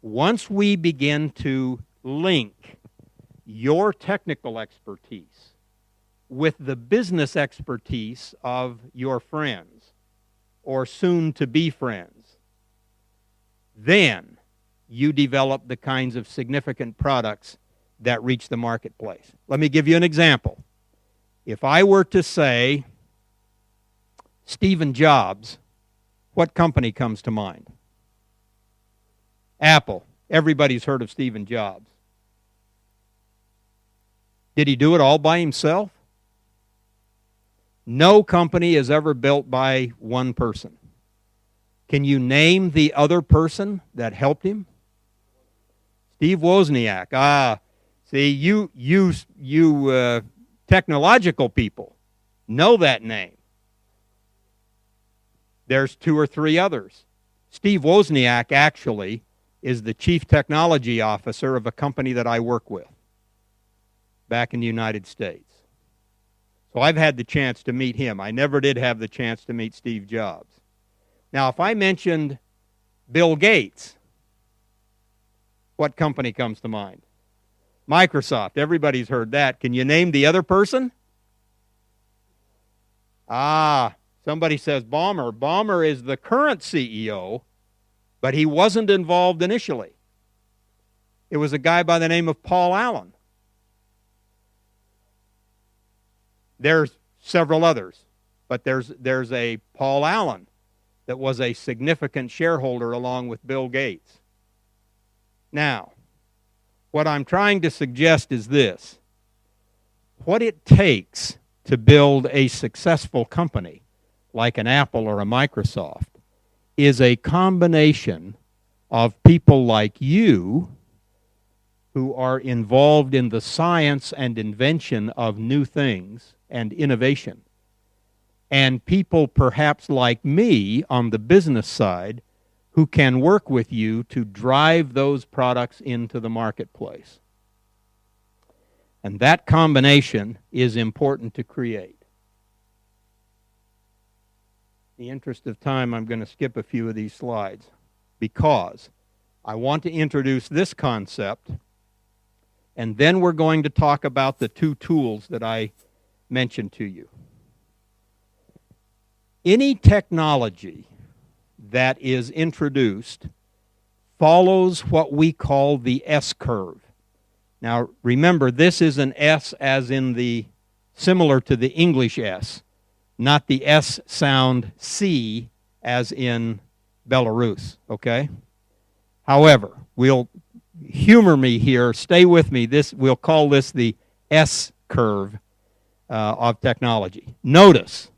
[SPEAKER 2] once we begin to link your technical expertise with the business expertise of your friends or soon-to-be friends, then you develop the kinds of significant products that reach the marketplace. Let me give you an example. If I were to say Stephen Jobs, what company comes to mind? Apple. Everybody's heard of Stephen Jobs. Did he do it all by himself? No company is ever built by one person. Can you name the other person that helped him? Steve Wozniak. See, you technological people know that name. There's 2 or 3 others. Steve Wozniak actually is the chief technology officer of a company that I work with back in the United States. So I've had the chance to meet him. I never did have the chance to meet Steve Jobs. Now, if I mentioned Bill Gates, what company comes to mind? Microsoft. Everybody's heard that. Can you name the other person? Somebody says Ballmer. Ballmer is the current CEO, but he wasn't involved initially. It was a guy by the name of Paul Allen. There's several others, but there's a Paul Allen that was a significant shareholder along with Bill Gates. Now, what I'm trying to suggest is this. What it takes to build a successful company like an Apple or a Microsoft is a combination of people like you who are involved in the science and invention of new things and innovation, and people perhaps like me on the business side who can work with you to drive those products into the marketplace. And that combination is important to create. In the interest of time, I'm going to skip a few of these slides because I want to introduce this concept, and then we're going to talk about the 2 tools that I mentioned to you. Any technology that is introduced follows what we call the S-curve. Now, remember, this is an S as in the, similar to the English S, not the S sound C as in Belarus, okay? However, we'll humor me here, stay with me, we'll call this the S-curve of technology. Notice,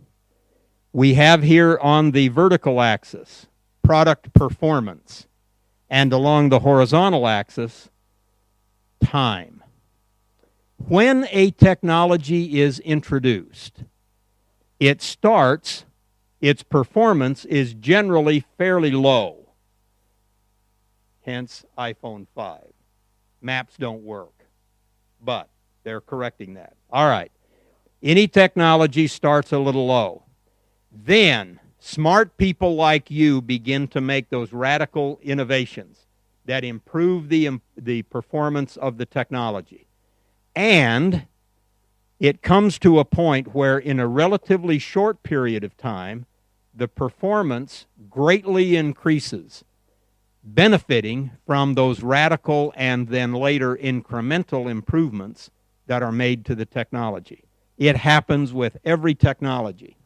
[SPEAKER 2] we have here on the vertical axis product performance, and along the horizontal axis, time. When a technology is introduced, it starts its performance is generally fairly low. Hence iPhone 5. Maps don't work, but they're correcting that. All right. Any technology starts a little low. Then smart people like you begin to make those radical innovations that improve the performance of the technology. And it comes to a point where in a relatively short period of time, the performance greatly increases, benefiting from those radical and then later incremental improvements that are made to the technology. It happens with every technology.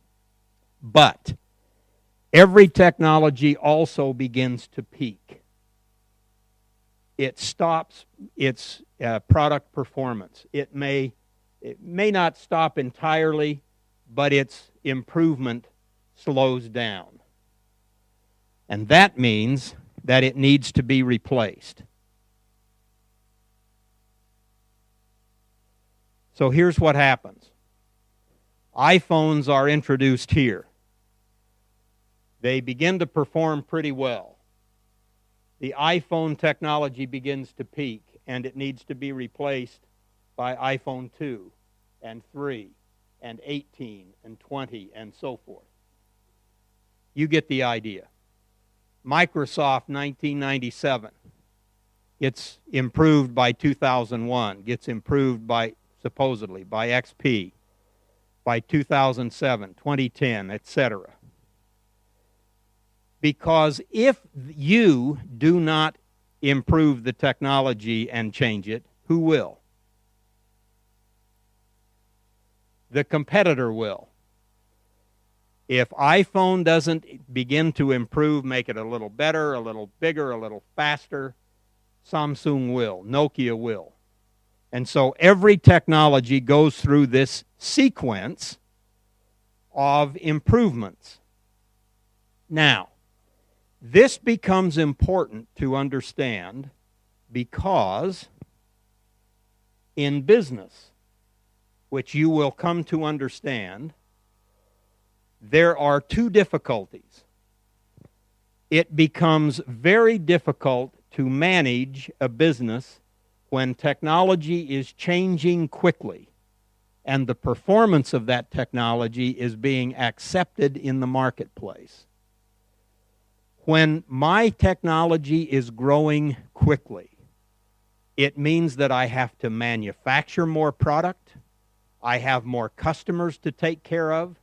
[SPEAKER 2] But every technology also begins to peak. It stops its product performance. It may not stop entirely, but its improvement slows down. And that means that it needs to be replaced. So here's what happens. iPhones are introduced here. They begin to perform pretty well. The iPhone technology begins to peak, and it needs to be replaced by iPhone 2 and 3 and 18 and 20 and so forth. You get the idea. Microsoft 1997 gets improved by 2001, gets improved by, supposedly, by XP, by 2007, 2010, etc. Because if you do not improve the technology and change it, who will? The competitor will. If iPhone doesn't begin to improve, make it a little better, a little bigger, a little faster, Samsung will, Nokia will. And so every technology goes through this sequence of improvements. Now, this becomes important to understand because in business, which you will come to understand, there are two difficulties. It becomes very difficult to manage a business when technology is changing quickly and the performance of that technology is being accepted in the marketplace. When my technology is growing quickly, it means that I have to manufacture more product, I have more customers to take care of,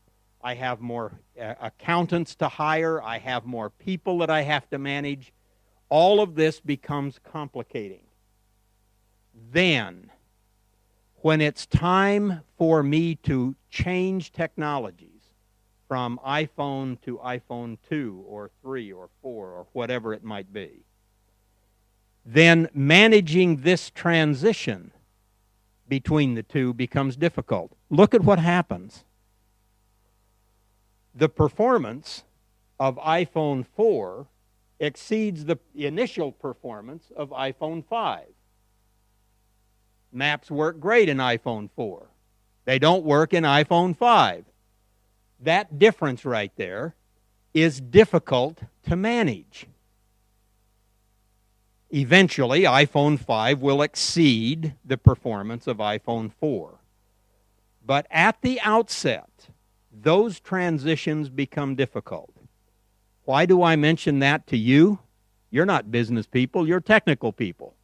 [SPEAKER 2] I have more accountants to hire, I have more people that I have to manage. All of this becomes complicating. Then, when it's time for me to change technologies from iPhone to iPhone 2 or 3 or 4 or whatever it might be, then managing this transition between the two becomes difficult. Look at what happens. The performance of iPhone 4 exceeds the initial performance of iPhone 5. Maps work great in iPhone 4. They don't work in iPhone 5. That difference right there is difficult to manage. Eventually, iPhone 5 will exceed the performance of iPhone 4. But at the outset, those transitions become difficult. Why do I mention that to you? You're not business people, you're technical people.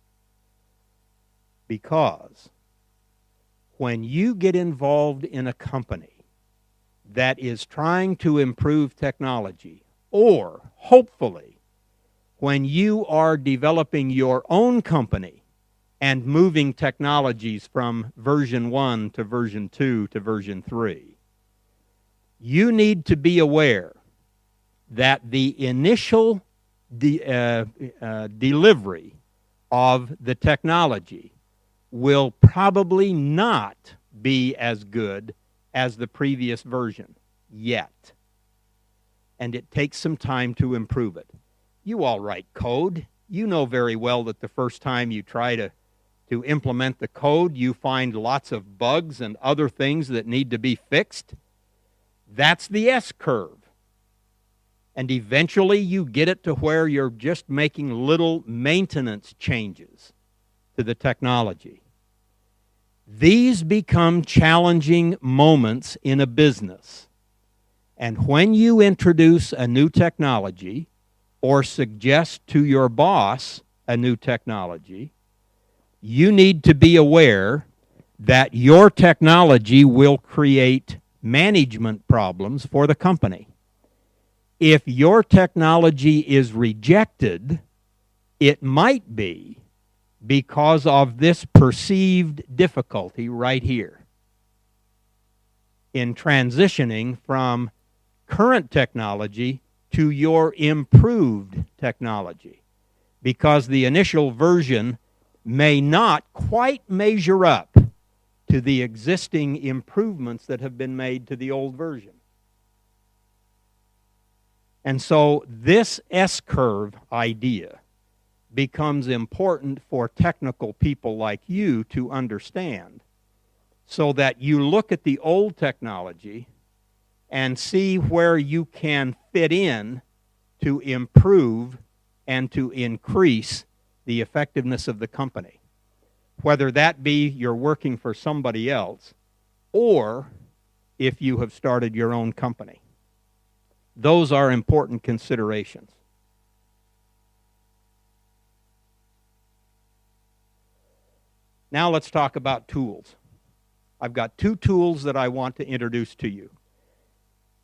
[SPEAKER 2] Because when you get involved in a company that is trying to improve technology, or hopefully when you are developing your own company and moving technologies from version 1 to version 2 to version 3, you need to be aware that the initial delivery of the technology will probably not be as good as the previous version yet. And it takes some time to improve it. You all write code. You know very well that the first time you try to implement the code, you find lots of bugs and other things that need to be fixed. That's the S curve. and eventually you get it to where you're just making little maintenance changes to the technology. These become challenging moments in a business. And when you introduce a new technology or suggest to your boss a new technology, you need to be aware that your technology will create management problems for the company. If your technology is rejected, it might be because of this perceived difficulty right here in transitioning from current technology to your improved technology, because the initial version may not quite measure up to the existing improvements that have been made to the old version. And so this S-curve idea becomes important for technical people like you to understand, so that you look at the old technology and see where you can fit in to improve and to increase the effectiveness of the company, whether that be you're working for somebody else or if you have started your own company. Those are important considerations. Now let's talk about tools. I've got two tools that I want to introduce to you.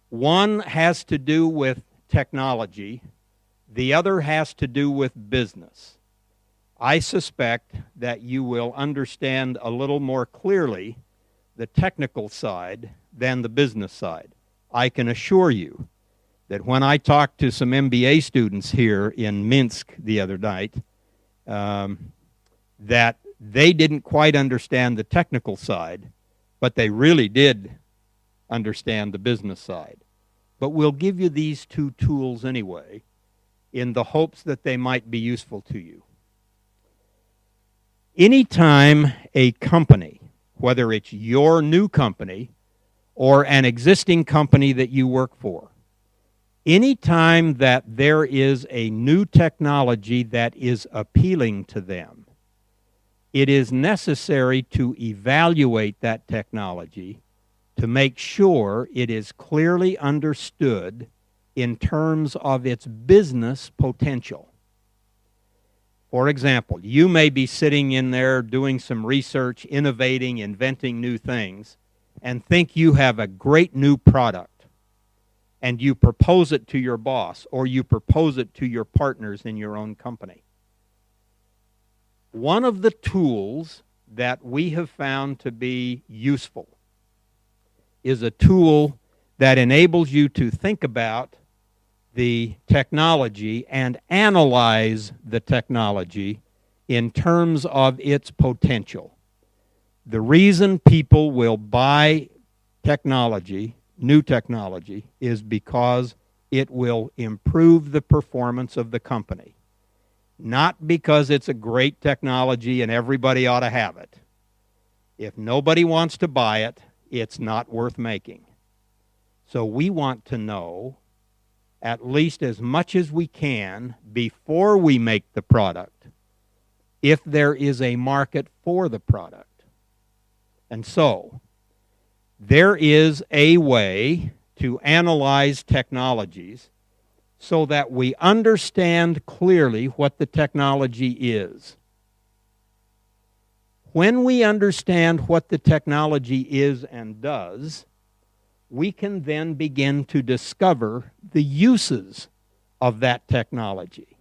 [SPEAKER 2] One has to do with technology. The other has to do with business. I suspect that you will understand a little more clearly the technical side than the business side. I can assure you that when I talked to some MBA students here in Minsk the other night, that they didn't quite understand the technical side, but they really did understand the business side. But we'll give you these two tools anyway, in the hopes that they might be useful to you. Anytime a company, whether it's your new company or an existing company that you work for, anytime that there is a new technology that is appealing to them, it is necessary to evaluate that technology to make sure it is clearly understood in terms of its business potential. For example, you may be sitting in there doing some research, innovating, inventing new things, and think you have a great new product, and you propose it to your boss, or you propose it to your partners in your own company. One of the tools that we have found to be useful is a tool that enables you to think about the technology and analyze the technology in terms of its potential. The reason people will buy technology, new technology, is because it will improve the performance of the company. Not because it's a great technology and everybody ought to have it. If nobody wants to buy it, it's not worth making. So we want to know at least as much as we can before we make the product if there is a market for the product. And so there is a way to analyze technologies so that we understand clearly what the technology is. When we understand what the technology is and does, we can then begin to discover the uses of that technology.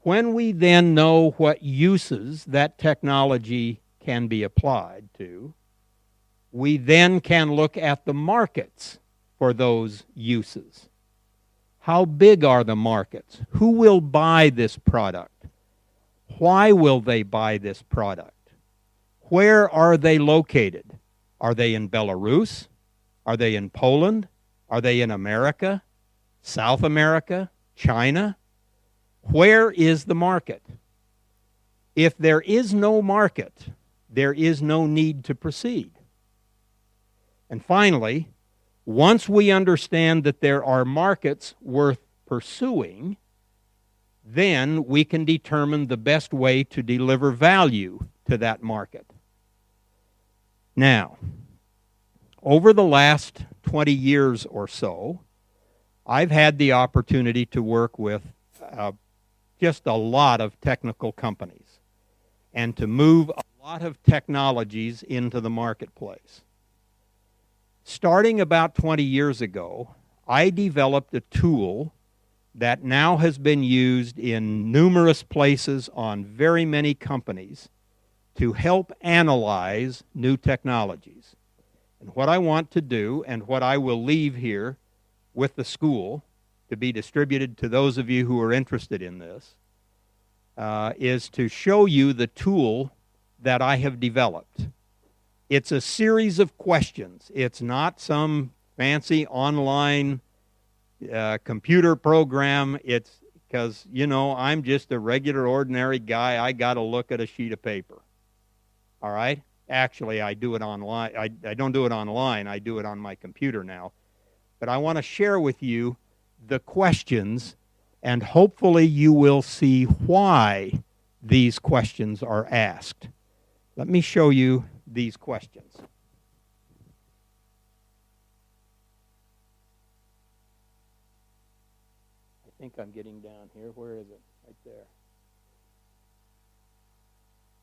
[SPEAKER 2] When we then know what uses that technology can be applied to, we then can look at the markets for those uses. How big are the markets? Who will buy this product? Why will they buy this product? Where are they located? Are they in Belarus? Are they in Poland? Are they in America? South America? China? Where is the market? If there is no market, there is no need to proceed. And finally, Once we understand that there are markets worth pursuing, then we can determine the best way to deliver value to that market. Now, over the last 20 years or so, I've had the opportunity to work with just a lot of technical companies and to move a lot of technologies into the marketplace. Starting about 20 years ago, I developed a tool that now has been used in numerous places on very many companies to help analyze new technologies. And what I want to do, and what I will leave here with the school to be distributed to those of you who are interested in this, is to show you the tool that I have developed. It's a series of questions. It's not some fancy online computer program. It's because, you know, I'm just a regular, ordinary guy. I got to look at a sheet of paper. All right? Actually, I do it online. I don't do it online. I do it on my computer now. But I want to share with you the questions, and hopefully you will see why these questions are asked. Let me show you these questions. I think I'm getting down here. Where is it? Right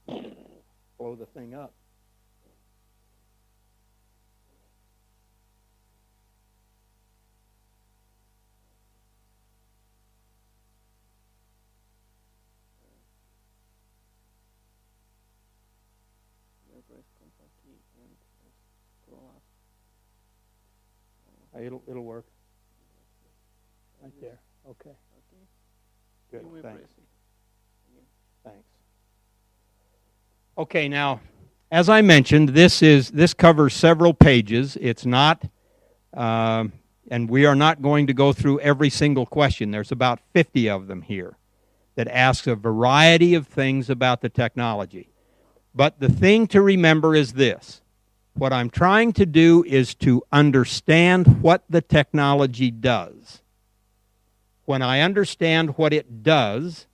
[SPEAKER 2] there. Blow the thing up. It'll work. Right there. Okay. Good. Thanks. Thanks. Okay, now, as I mentioned, this covers several pages. It's not, and we are not going to go through every single question. There's about 50 of them here that asks a variety of things about the technology. But the thing to remember is this. What I'm trying to do is to understand what the technology does. When I understand what it does,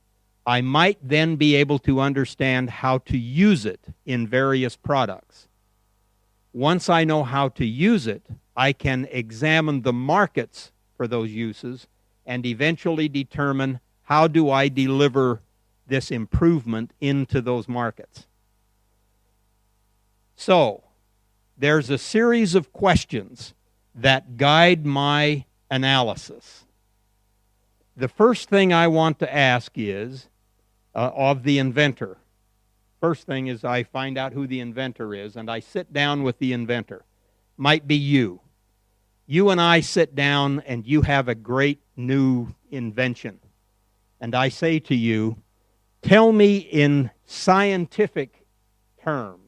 [SPEAKER 2] I might then be able to understand how to use it in various products. Once I know how to use it, I can examine the markets for those uses and eventually determine how do I deliver this improvement into those markets. So, there's a series of questions that guide my analysis. The first thing I want to ask is of the inventor. First thing is I find out who the inventor is, and I sit down with the inventor. Might be you. You and I sit down, and you have a great new invention. And I say to you, tell me in scientific terms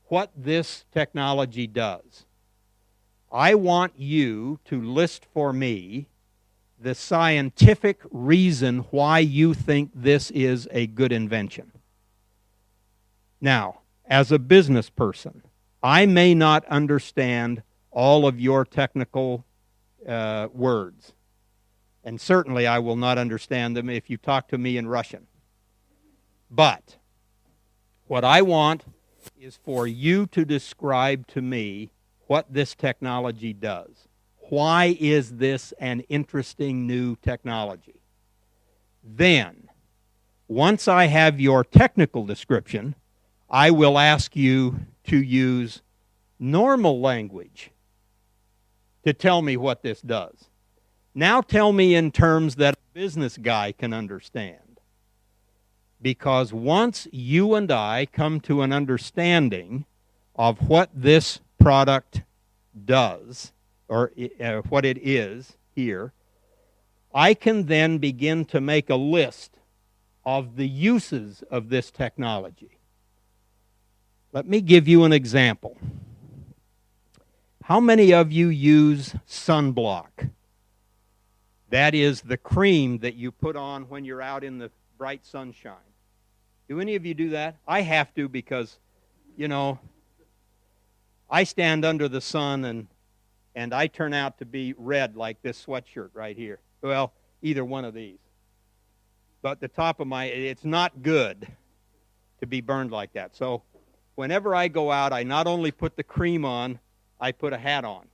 [SPEAKER 2] what this technology does. I want you to list for me the scientific reason why you think this is a good invention. Now, as a business person, I may not understand all of your technical words. And certainly I will not understand them if you talk to me in Russian. But what I want is for you to describe to me what this technology does. Why is this an interesting new technology? Then, once I have your technical description, I will ask you to use normal language to tell me what this does. Now tell me in terms that a business guy can understand. Because once you and I come to an understanding of what this product does, or what it is here, I can then begin to make a list of the uses of this technology. Let me give you an example. How many of you use sunblock? That is the cream that you put on when you're out in the bright sunshine. Do any of you do that? I have to because, you know, I stand under the sun and I turn out to be red like this sweatshirt right here. Well, either one of these. But the top of it's not good to be burned like that. So whenever I go out, I not only put the cream on, I put a hat on.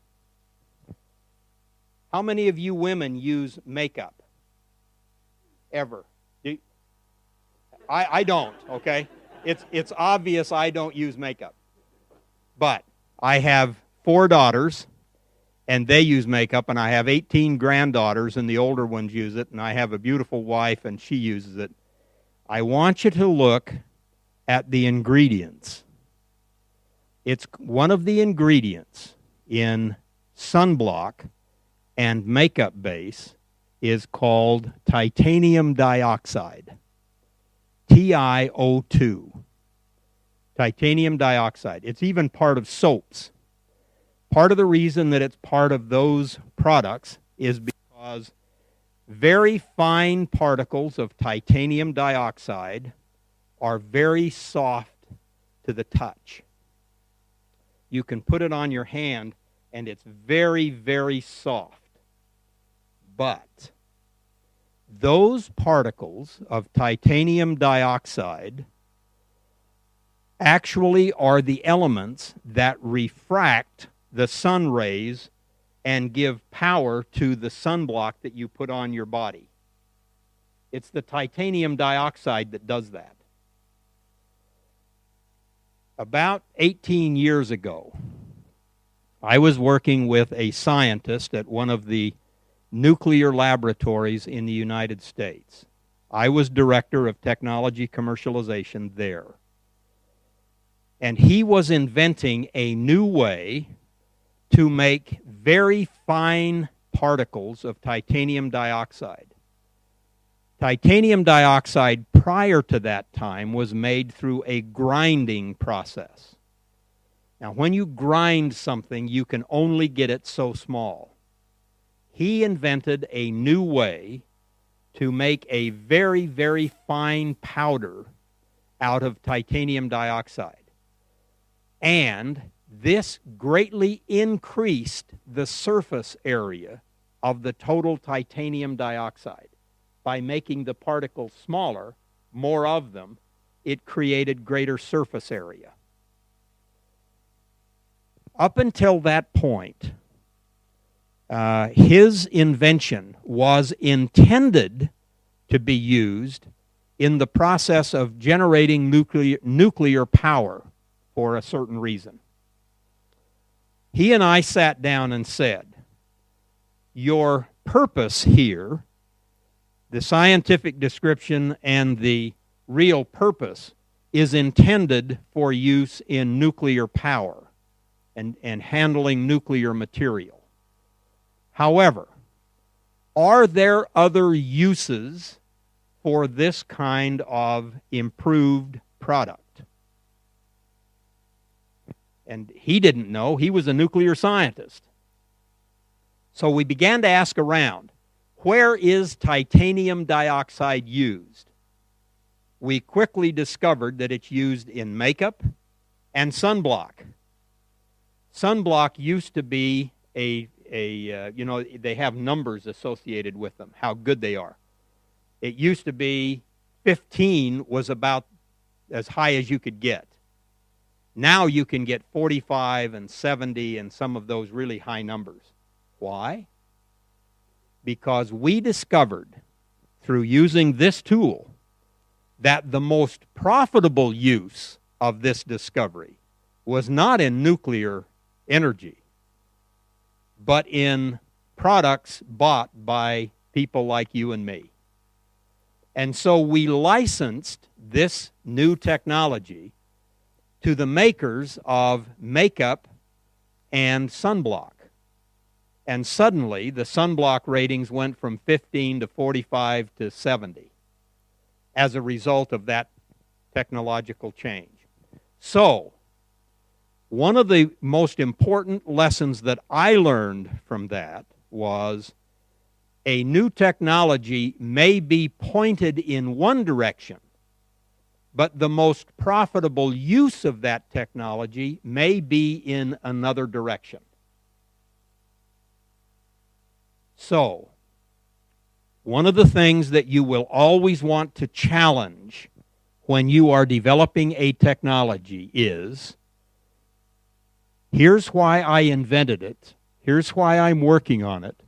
[SPEAKER 2] How many of you women use makeup? Ever? I don't, okay? It's obvious I don't use makeup. But I have 4 daughters, and they use makeup, and I have 18 granddaughters, and the older ones use it, and I have a beautiful wife, and she uses it. I want you to look at the ingredients. It's one of the ingredients in sunblock and makeup base is called titanium dioxide. TiO2. Titanium dioxide. It's even part of soaps. Part of the reason that it's part of those products is because very fine particles of titanium dioxide are very soft to the touch. You can put it on your hand and it's very, very soft. But those particles of titanium dioxide actually are the elements that refract the sun rays and give power to the sunblock that you put on your body. It's the titanium dioxide that does that. About 18 years ago, I was working with a scientist at one of the nuclear laboratories in the United States. I was director of technology commercialization there. And he was inventing a new way to make very fine particles of titanium dioxide. Titanium dioxide prior to that time was made through a grinding process. Now, when you grind something, you can only get it so small. He invented a new way to make a very, very fine powder out of titanium dioxide. And this greatly increased the surface area of the total titanium dioxide. By making the particles smaller, more of them, it created greater surface area. Up until that point, his invention was intended to be used in the process of generating nuclear power for a certain reason. He and I sat down and said, your purpose here, the scientific description and the real purpose, is intended for use in nuclear power and handling nuclear material. However, are there other uses for this kind of improved product? And he didn't know. He was a nuclear scientist. So we began to ask around, where is titanium dioxide used? We quickly discovered that it's used in makeup and sunblock. Sunblock used to be they have numbers associated with them, how good they are. It used to be 15 was about as high as you could get. Now you can get 45 and 70 and some of those really high numbers. Why? Because we discovered through using this tool that the most profitable use of this discovery was not in nuclear energy, but in products bought by people like you and me. And so we licensed this new technology to the makers of makeup and sunblock. And suddenly, the sunblock ratings went from 15 to 45 to 70 as a result of that technological change. So, one of the most important lessons that I learned from that was a new technology may be pointed in one direction, but the most profitable use of that technology may be in another direction. So, one of the things that you will always want to challenge when you are developing a technology is, here's why I invented it, here's why I'm working on it,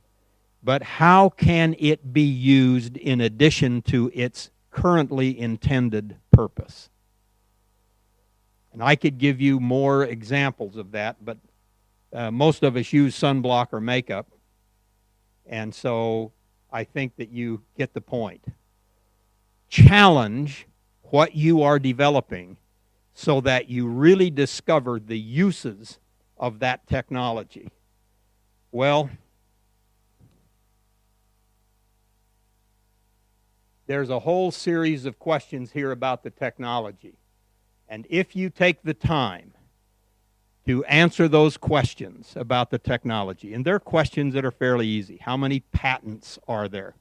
[SPEAKER 2] but how can it be used in addition to its currently intended purpose? And I could give you more examples of that, but most of us use sunblock or makeup, and so I think that you get the point. Challenge what you are developing so that you really discover the uses of that technology. Well, there's a whole series of questions here about the technology. And if you take the time to answer those questions about the technology, and they're questions that are fairly easy. How many patents are there?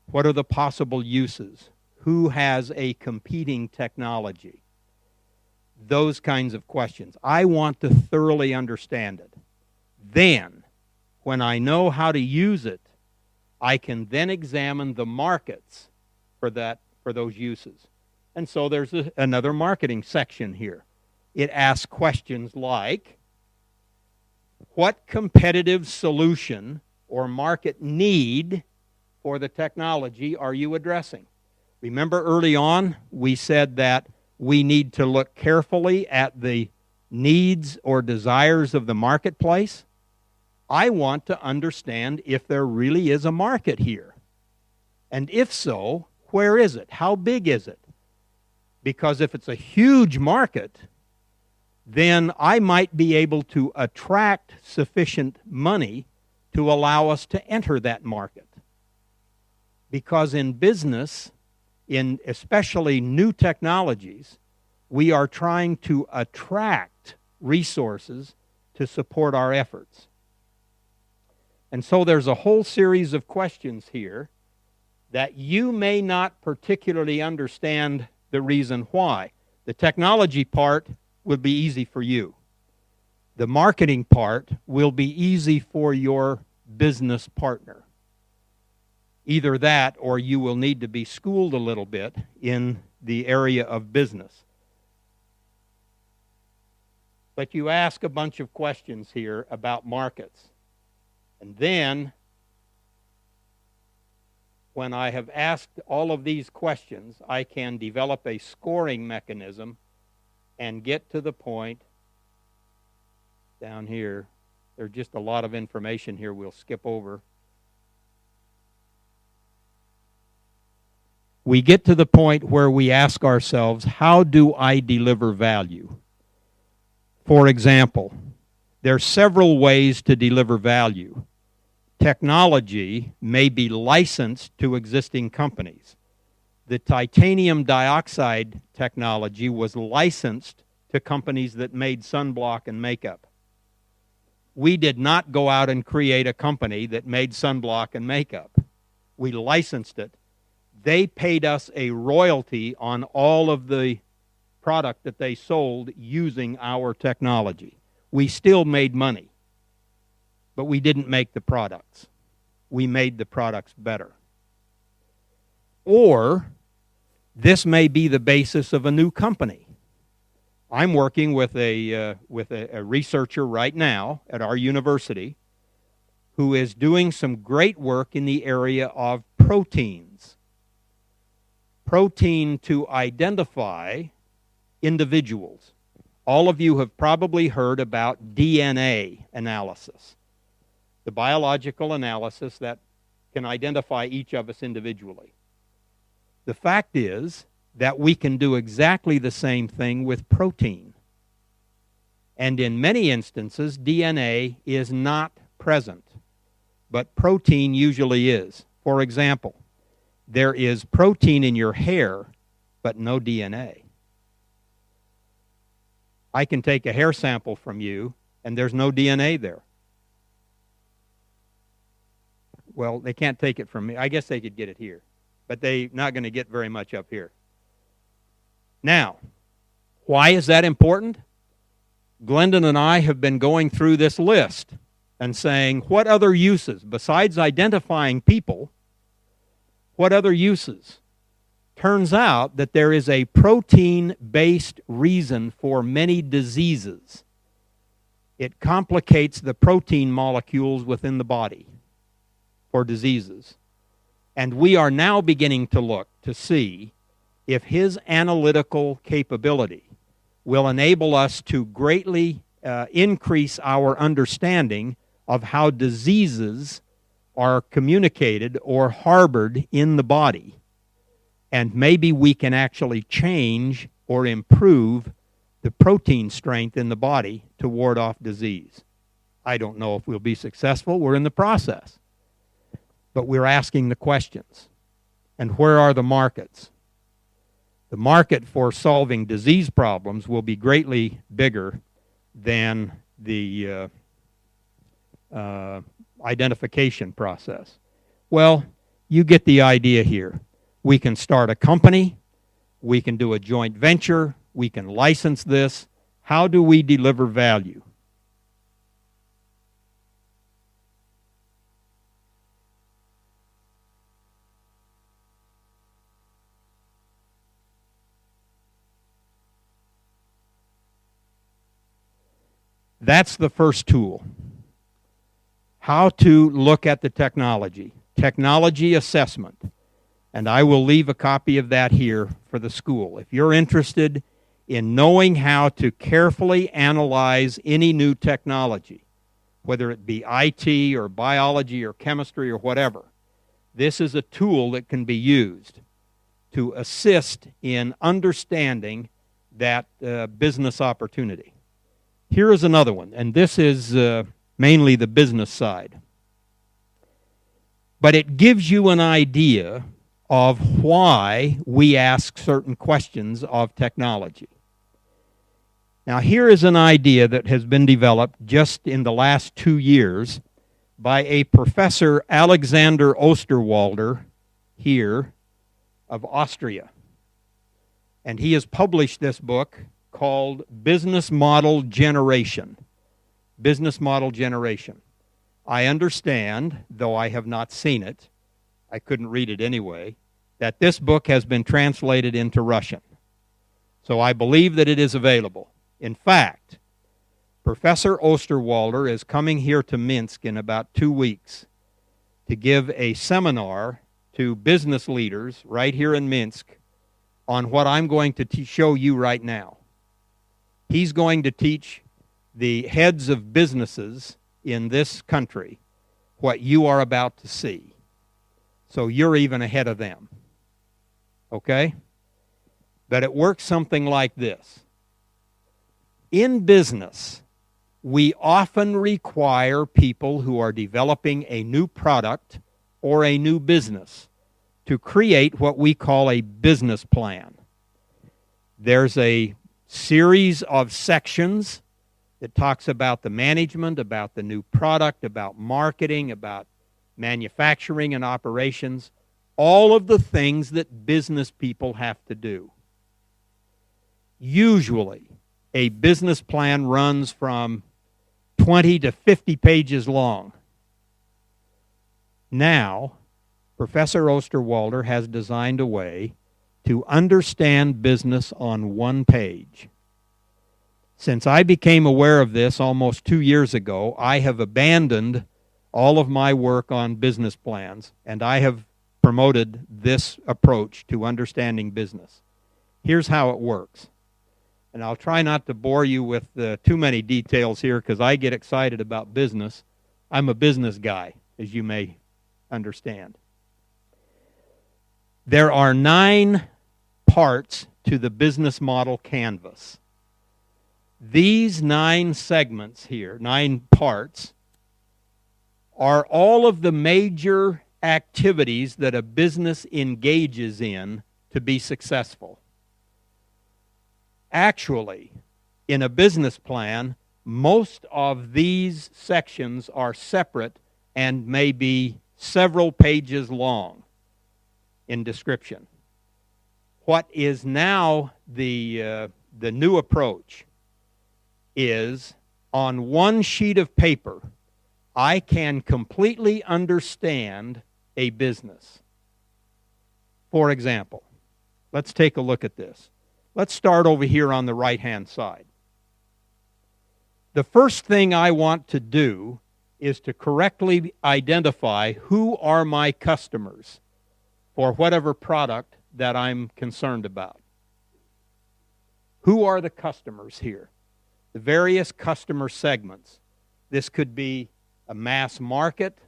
[SPEAKER 2] What are the possible uses? Who has a competing technology? Those kinds of questions. I want to thoroughly understand it. Then, when I know how to use it, I can then examine the markets for those uses. And so there's another marketing section here. It asks questions like, what competitive solution or market need for the technology are you addressing? Remember early on, we said that we need to look carefully at the needs or desires of the marketplace. I want to understand if there really is a market here. And if so, where is it? How big is it? Because if it's a huge market, then I might be able to attract sufficient money to allow us to enter that market. Because in business, in especially new technologies, we are trying to attract resources to support our efforts. And so there's a whole series of questions here that you may not particularly understand the reason why. The technology part will be easy for you. The marketing part will be easy for your business partner. Either that or you will need to be schooled a little bit in the area of business. But you ask a bunch of questions here about markets. And then, when I have asked all of these questions, I can develop a scoring mechanism and get to the point down here. There's just a lot of information here we'll skip over. We get to the point where we ask ourselves, how do I deliver value? For example, there are several ways to deliver value. Technology may be licensed to existing companies. The titanium dioxide technology was licensed to companies that made sunblock and makeup. We did not go out and create a company that made sunblock and makeup. We licensed it. They paid us a royalty on all of the product that they sold using our technology. We still made money, but we didn't make the products. We made the products better. Or this may be the basis of a new company. I'm working with a researcher right now at our university who is doing some great work in the area of proteins. Protein to identify individuals. All of you have probably heard about DNA analysis, the biological analysis that can identify each of us individually. The fact is that we can do exactly the same thing with protein. And in many instances, DNA is not present, but protein usually is. For example, there is protein in your hair, but no DNA. I can take a hair sample from you, and there's no DNA there. Well, they can't take it from me. I guess they could get it here, but they're not going to get very much up here. Now, why is that important? Glendon and I have been going through this list, and saying, what other uses, besides identifying people, what other uses? Turns out that there is a protein-based reason for many diseases. It complicates the protein molecules within the body for diseases. And we are now beginning to look to see if his analytical capability will enable us to greatly increase our understanding of how diseases are communicated or harbored in the body. And maybe we can actually change or improve the protein strength in the body to ward off disease. I don't know if we'll be successful. We're in the process. But we're asking the questions. And where are the markets? The market for solving disease problems will be greatly bigger than the identification process. Well, you get the idea here. We can start a company. We can do a joint venture. We can license this. How do we deliver value? That's the first tool. How to look at the technology. Technology assessment. And I will leave a copy of that here for the school. If you're interested in knowing how to carefully analyze any new technology, whether it be IT or biology or chemistry or whatever, this is a tool that can be used to assist in understanding that business opportunity. Here is another one, and this is mainly the business side. But it gives you an idea of why we ask certain questions of technology. Now, here is an idea that has been developed just in the last 2 years by a Professor Alexander Osterwalder here of Austria. And he has published this book called Business Model Generation. Business Model Generation. I understand, though I have not seen it, I couldn't read it anyway, that this book has been translated into Russian. So I believe that it is available. In fact, Professor Osterwalder is coming here to Minsk in about 2 weeks to give a seminar to business leaders right here in Minsk on what I'm going to show you right now. He's going to teach the heads of businesses in this country what you are about to see. So you're even ahead of them. Okay? But it works something like this. In business, we often require people who are developing a new product or a new business to create what we call a business plan. There's a series of sections that talks about the management, about the new product, about marketing, about manufacturing and operations, all of the things that business people have to do. Usually, a business plan runs from 20 to 50 pages long. Now, Professor Osterwalder has designed a way to understand business on 1 page. Since I became aware of this almost 2 years ago, I have abandoned all of my work on business plans, and I have promoted this approach to understanding business. Here's how it works. And I'll try not to bore you with too many details here because I get excited about business. I'm a business guy, as you may understand. There are 9 parts to the business model canvas. These 9 segments here, 9 parts, are all of the major activities that a business engages in to be successful. Actually, in a business plan, most of these sections are separate and may be several pages long in description. What is now the new approach is on 1 sheet of paper, I can completely understand a business. For example, let's take a look at this. Let's start over here on the right-hand side. The first thing I want to do is to correctly identify who are my customers for whatever product that I'm concerned about. Who are the customers here? The various customer segments. This could be a mass market.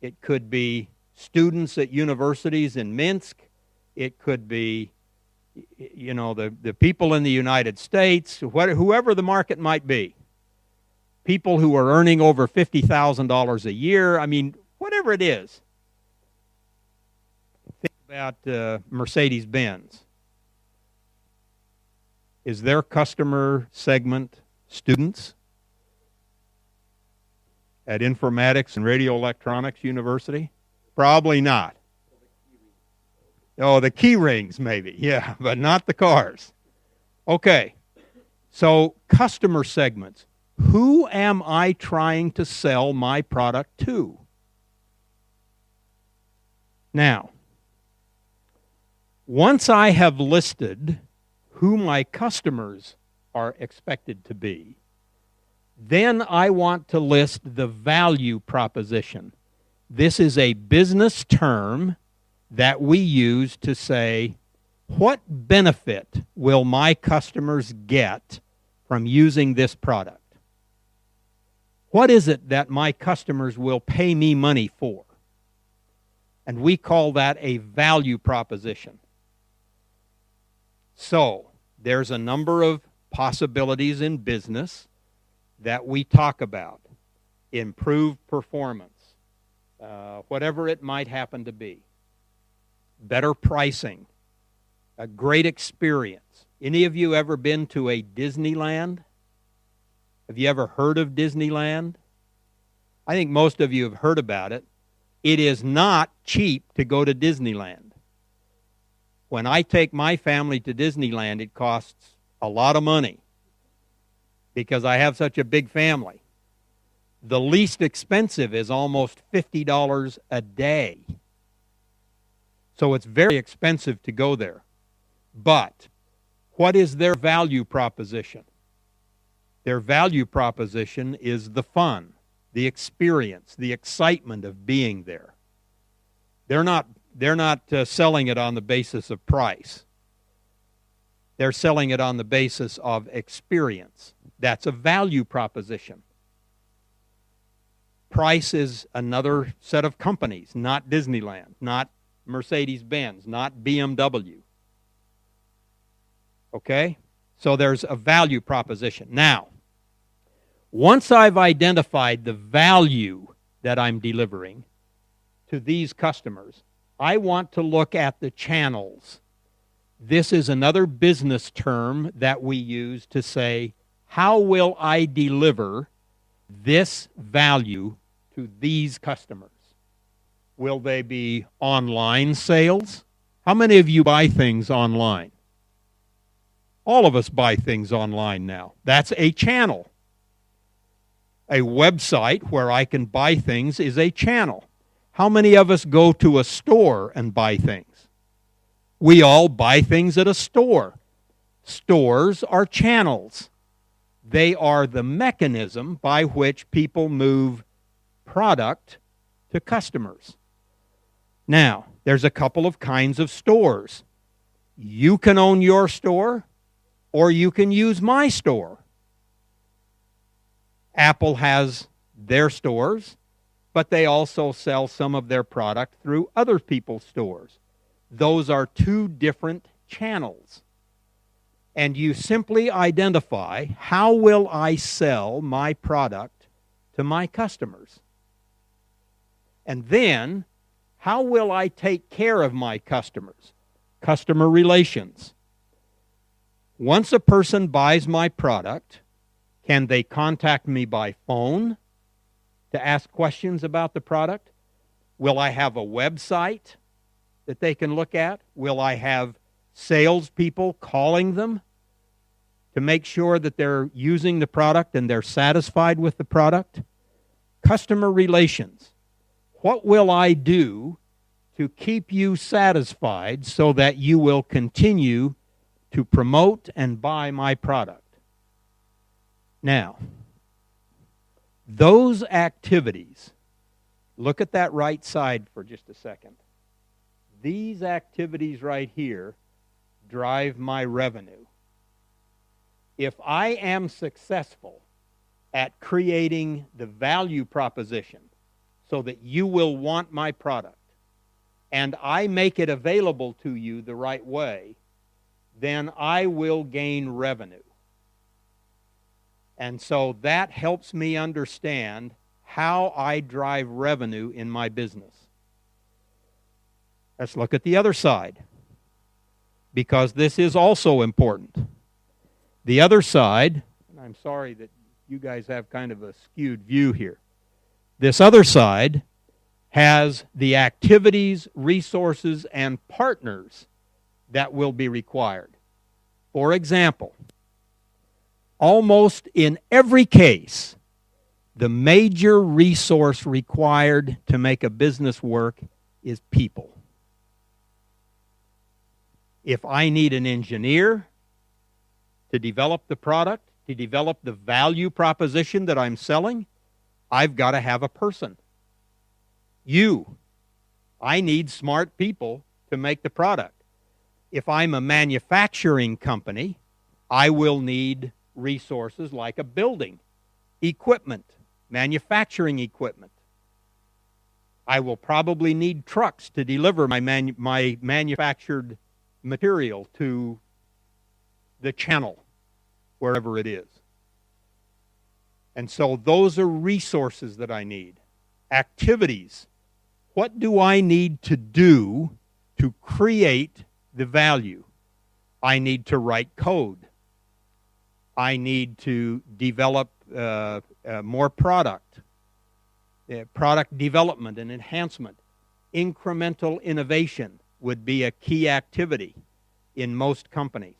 [SPEAKER 2] It could be students at universities in Minsk. It could be, you know, the people in the United States, whoever the market might be. People who are earning over $50,000 a year. I mean, whatever it is. Think about Mercedes-Benz. Is their customer segment students at Informatics and Radio Electronics University? Probably not. Oh, the key rings maybe, yeah, but not the cars. Okay, so customer segments. Who am I trying to sell my product to? Now, once I have listed who my customers are expected to be, then I want to list the value proposition. This is a business term that we use to say, what benefit will my customers get from using this product? What is it that my customers will pay me money for? And we call that a value proposition. So, there's a number of possibilities in business that we talk about. Improved performance, whatever it might happen to be. Better pricing, a great experience. Any of you ever been to a Disneyland? Have you ever heard of Disneyland? I think most of you have heard about it. It is not cheap to go to Disneyland. When I take my family to Disneyland, it costs a lot of money because I have such a big family. The least expensive is almost $50 a day. So it's very expensive to go there. But what is their value proposition? Their value proposition is the fun, the experience, the excitement of being there. They're not selling it on the basis of price. They're selling it on the basis of experience. That's a value proposition. Price is another set of companies, not Disneyland, not Mercedes-Benz, not BMW. Okay? So there's a value proposition. Now, once I've identified the value that I'm delivering to these customers, I want to look at the channels. This is another business term that we use to say, how will I deliver this value to these customers? Will they be online sales? How many of you buy things online? All of us buy things online now. That's a channel. A website where I can buy things is a channel. How many of us go to a store and buy things? We all buy things at a store. Stores are channels. They are the mechanism by which people move product to customers. Now, there's a couple of kinds of stores. You can own your store, or you can use my store. Apple has their stores, but they also sell some of their product through other people's stores. Those are two different channels. And you simply identify, how will I sell my product to my customers? And then, how will I take care of my customers? Customer relations. Once a person buys my product, can they contact me by phone to ask questions about the product? Will I have a website that they can look at? Will I have salespeople calling them to make sure that they're using the product and they're satisfied with the product? customer relations. What will I do to keep you satisfied so that you will continue to promote and buy my product? Now, those activities, look at that right side for just a second. These activities right here drive my revenue. If I am successful at creating the value proposition so that you will want my product, and I make it available to you the right way, then I will gain revenue. And so that helps me understand how I drive revenue in my business. Let's look at the other side, because this is also important. The other side, and I'm sorry that you guys have kind of a skewed view here. This other side has the activities, resources, and partners that will be required. For example, almost in every case, the major resource required to make a business work is people. If I need an engineer to develop the product, to develop the value proposition that I'm selling, I've got to have a person. I need smart people to make the product. If I'm a manufacturing company, I will need resources like a building, equipment, manufacturing equipment. I will probably need trucks to deliver my manufactured material to the channel, wherever it is. And so those are resources that I need. Activities. What do I need to do to create the value? I need to write code. I need to develop more product development and enhancement. Incremental innovation would be a key activity in most companies.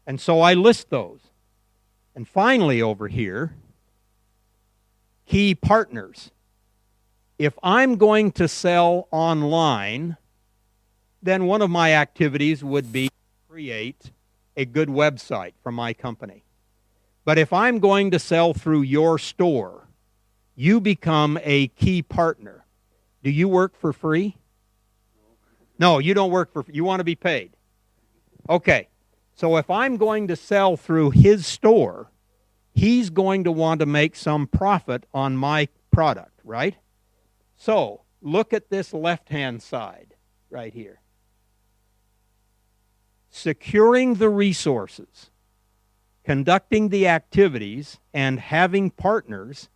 [SPEAKER 2] And so I list those. And finally over here, key partners. If I'm going to sell online, then one of my activities would be to create a good website for my company. But if I'm going to sell through your store, you become a key partner. Do you work for free? No, you don't work for free. You want to be paid. Okay. So if I'm going to sell through his store, he's going to want to make some profit on my product, right? So look at this left-hand side right here. Securing the resources, conducting the activities, and having partners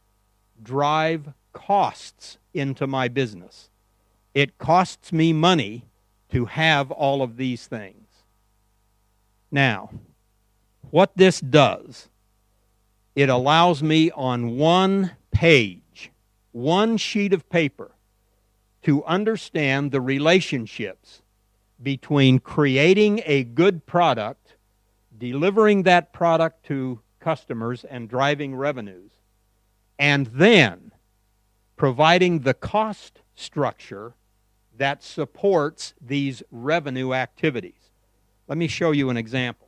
[SPEAKER 2] drive costs into my business. It costs me money to have all of these things. Now, what this does, it allows me on one page, one sheet of paper, to understand the relationships between creating a good product, delivering that product to customers and driving revenues, and then providing the cost structure that supports these revenue activities. Let me show you an example.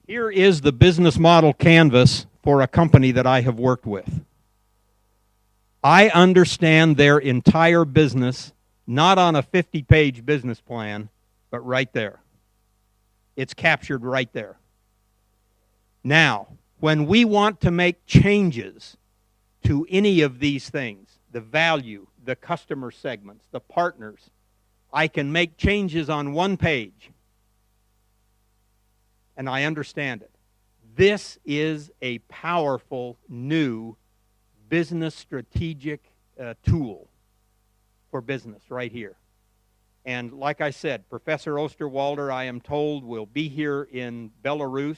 [SPEAKER 2] Here is the business model canvas for a company that I have worked with. I understand their entire business, not on a 50-page business plan, but right there. It's captured right there. Now, when we want to make changes to any of these things, the value, the customer segments, the partners, I can make changes on one page, and I understand it. This is a powerful new business strategic tool for business right here. And like I said, Professor Osterwalder, I am told, will be here in Belarus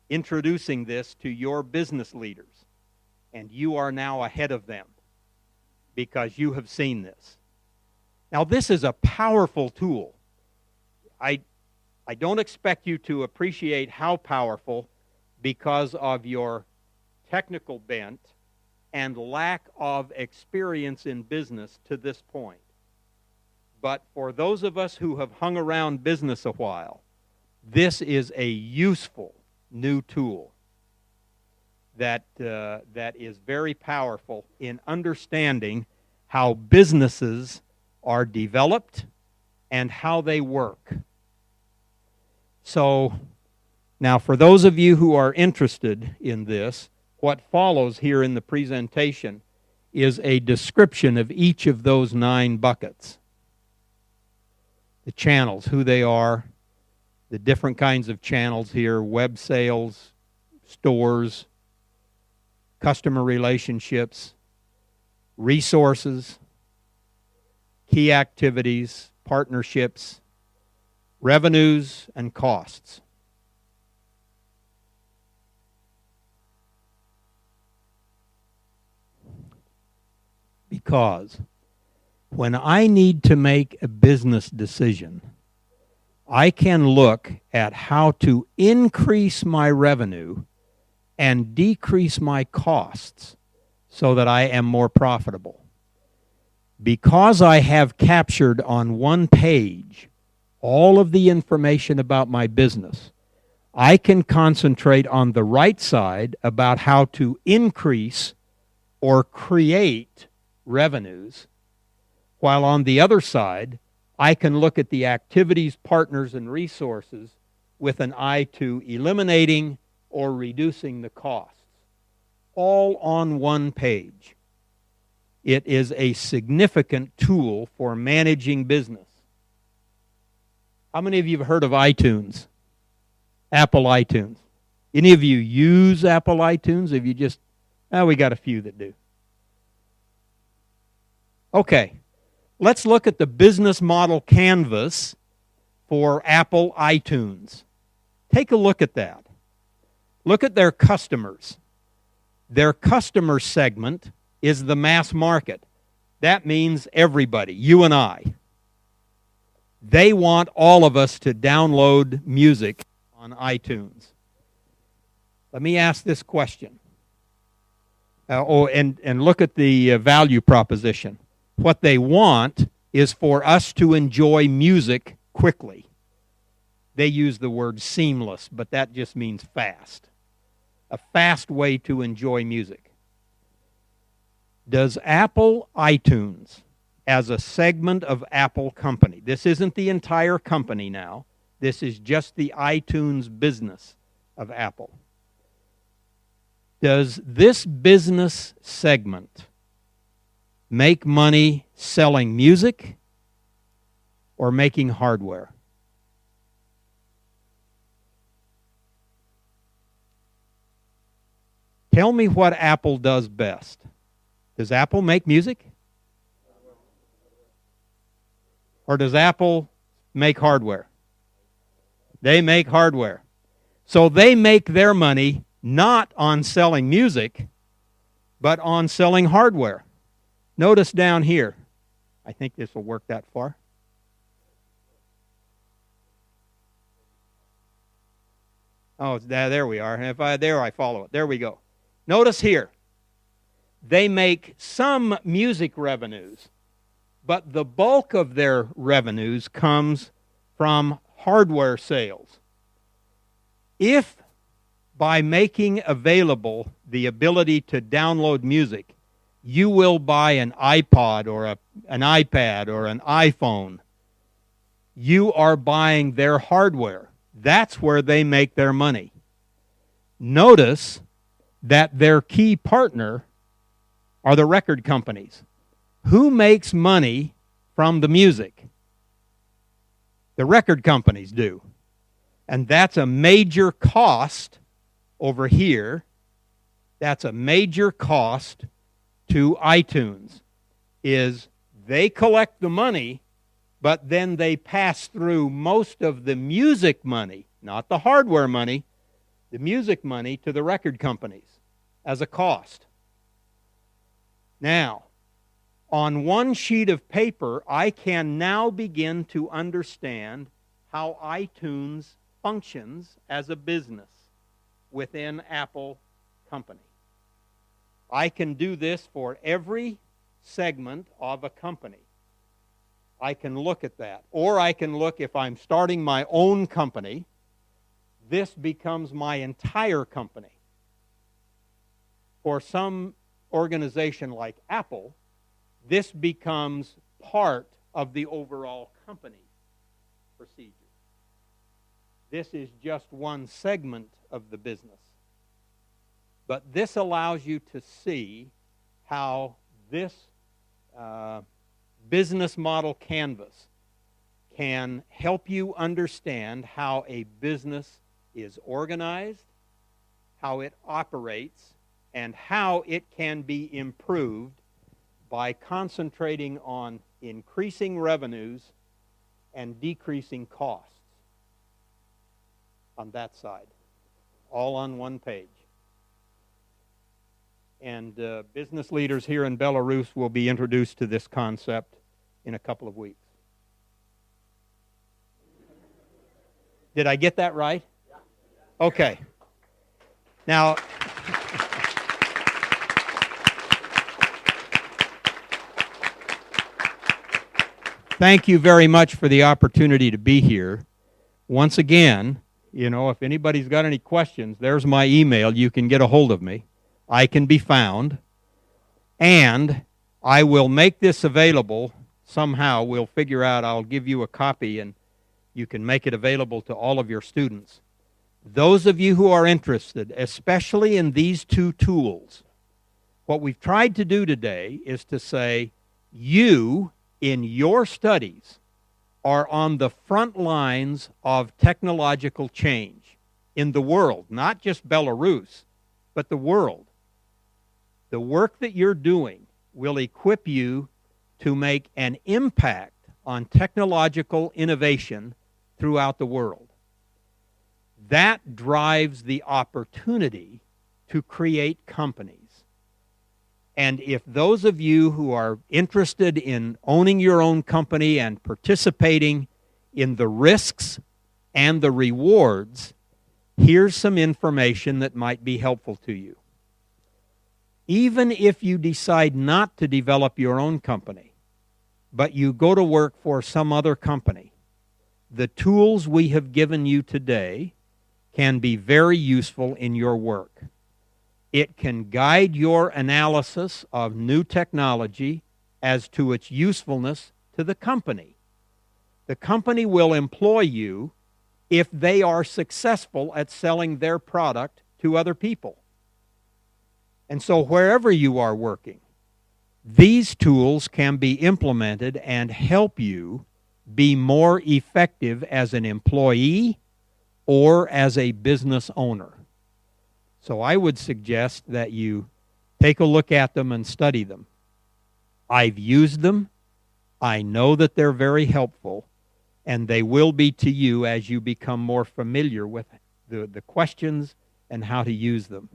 [SPEAKER 2] introducing this to your business leaders. And you are now ahead of them. because you have seen this. Now, this is a powerful tool. I don't expect you to appreciate how powerful because of your technical bent and lack of experience in business to this point. But for those of us who have hung around business a while, this is a useful new tool that is very powerful in understanding how businesses are developed and how they work. So, now for those of you who are interested in this, what follows here in the presentation is a description of each of those 9 buckets. The channels, who they are, the different kinds of channels here, web sales, stores, customer relationships, resources, key activities, partnerships, revenues, and costs. Because when I need to make a business decision, I can look at how to increase my revenue and decrease my costs so that I am more profitable. Because I have captured on one page all of the information about my business, I can concentrate on the right side about how to increase or create revenues, while on the other side, I can look at the activities, partners, and resources with an eye to eliminating or reducing the costs, all on one page. It is a significant tool for managing business. How many of you have heard of iTunes? Apple iTunes. Any of you use Apple iTunes? Have you just, we got a few that do. Okay, let's look at the business model canvas for Apple iTunes. Take a look at that. Look at their customers. Their customer segment is the mass market. That means everybody, you and I. They want all of us to download music on iTunes. Let me ask this question. And look at the value proposition. What they want is for us to enjoy music quickly. They use the word seamless, but that just means fast. A fast way to enjoy music. Does Apple iTunes, as a segment of Apple company, this isn't the entire company now, this is just the iTunes business of Apple. Does this business segment make money selling music or making hardware? Tell me what Apple does best. Does Apple make music? Or does Apple make hardware? They make hardware. So they make their money not on selling music, but on selling hardware. Notice down here. I think this will work that far. Oh, there we are. I follow it. There we go. Notice here. They make some music revenues, but the bulk of their revenues comes from hardware sales. If by making available the ability to download music, you will buy an iPod or an iPad or an iPhone, you are buying their hardware. That's where they make their money. Notice that their key partner are the record companies. Who makes money from the music? The record companies do. And that's a major cost over here. That's a major cost to iTunes, is they collect the money, but then they pass through most of the music money, not the hardware money, the music money to the record companies as a cost. Now, On one sheet of paper, I can now begin to understand how iTunes functions as a business within Apple Company. I can do this for every segment of a company. I can look at that. Or I can look, if I'm starting my own company, this becomes my entire company. For some organization like Apple, this becomes part of the overall company procedure. This is just one segment of the business. But this allows you to see how this business model canvas can help you understand how a business is organized, how it operates, and how it can be improved by concentrating on increasing revenues and decreasing costs on that side, all on one page. And business leaders here in Belarus will be introduced to this concept in a couple of weeks. Did I get that right? Okay. Now, thank you very much for the opportunity to be here. Once again, if anybody's got any questions, there's my email. You can get a hold of me. I can be found. And I will make this available somehow. We'll figure out, I'll give you a copy and you can make it available to all of your students. Those of you who are interested, especially in these two tools, what we've tried to do today is to say, you, in your studies, are on the front lines of technological change in the world, not just Belarus, but the world. The work that you're doing will equip you to make an impact on technological innovation throughout the world. That drives the opportunity to create companies. And if those of you who are interested in owning your own company and participating in the risks and the rewards, here's some information that might be helpful to you. Even if you decide not to develop your own company, but you go to work for some other company, the tools we have given you today can be very useful in your work. It can guide your analysis of new technology as to its usefulness to the company. The company will employ you if they are successful at selling their product to other people. And so wherever you are working, these tools can be implemented and help you be more effective as an employee or as a business owner. So I would suggest that you take a look at them and study them. I've used them. I know that they're very helpful, and they will be to you as you become more familiar with the questions and how to use them.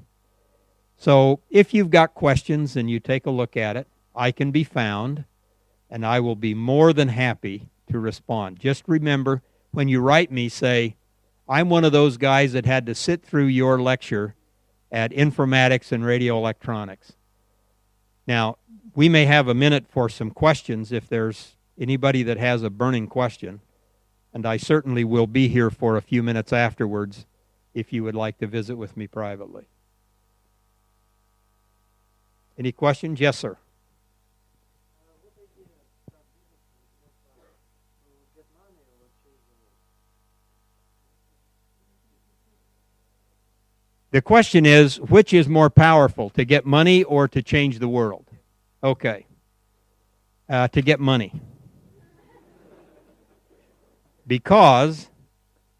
[SPEAKER 2] So if you've got questions and you take a look at it, I can be found, and I will be more than happy to respond. Just remember, when you write me, say, I'm one of those guys that had to sit through your lecture at informatics and radio electronics. Now, we may have a minute for some questions if there's anybody that has a burning question, and I certainly will be here for a few minutes afterwards if you would like to visit with me privately. Any questions? Yes, sir. The question is, which is more powerful, to get money or to change the world? Okay. To get money. Because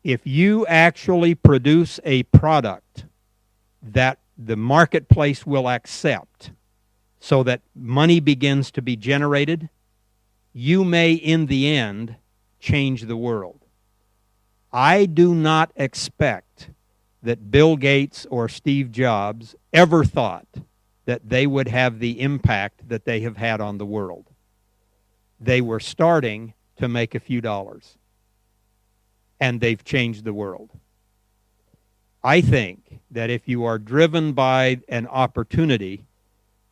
[SPEAKER 2] if you actually produce a product that the marketplace will accept so that money begins to be generated, you may, in the end, change the world. I do not expect that Bill Gates or Steve Jobs ever thought that they would have the impact that they have had on the world. They were starting to make a few dollars, and they've changed the world. I think that if you are driven by an opportunity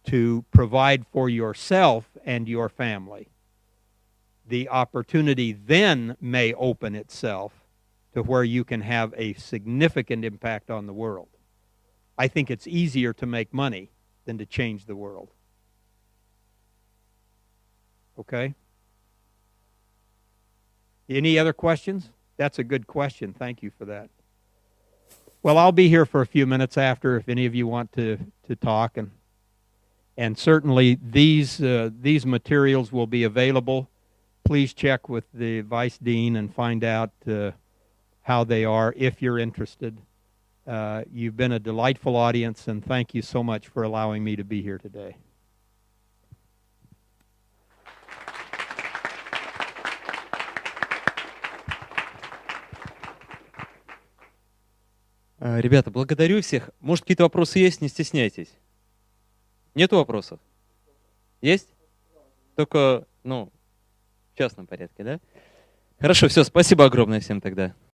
[SPEAKER 2] to provide for yourself and your family, the opportunity then may open itself to where you can have a significant impact on the world. I think it's easier to make money than to change the world. Okay? Any other questions? That's a good question. Thank you for that. Well, I'll be here for a few minutes after if any of you want to talk. And certainly these materials will be available. Please check with the Vice Dean and find out how they are if you're interested. You've been a delightful audience, and thank you so much for allowing me to be here today.
[SPEAKER 3] Ребята, благодарю всех. Может, какие-то вопросы есть? Не стесняйтесь. Нету вопросов? Есть? Только, в частном порядке, да? Хорошо, все, спасибо огромное всем тогда.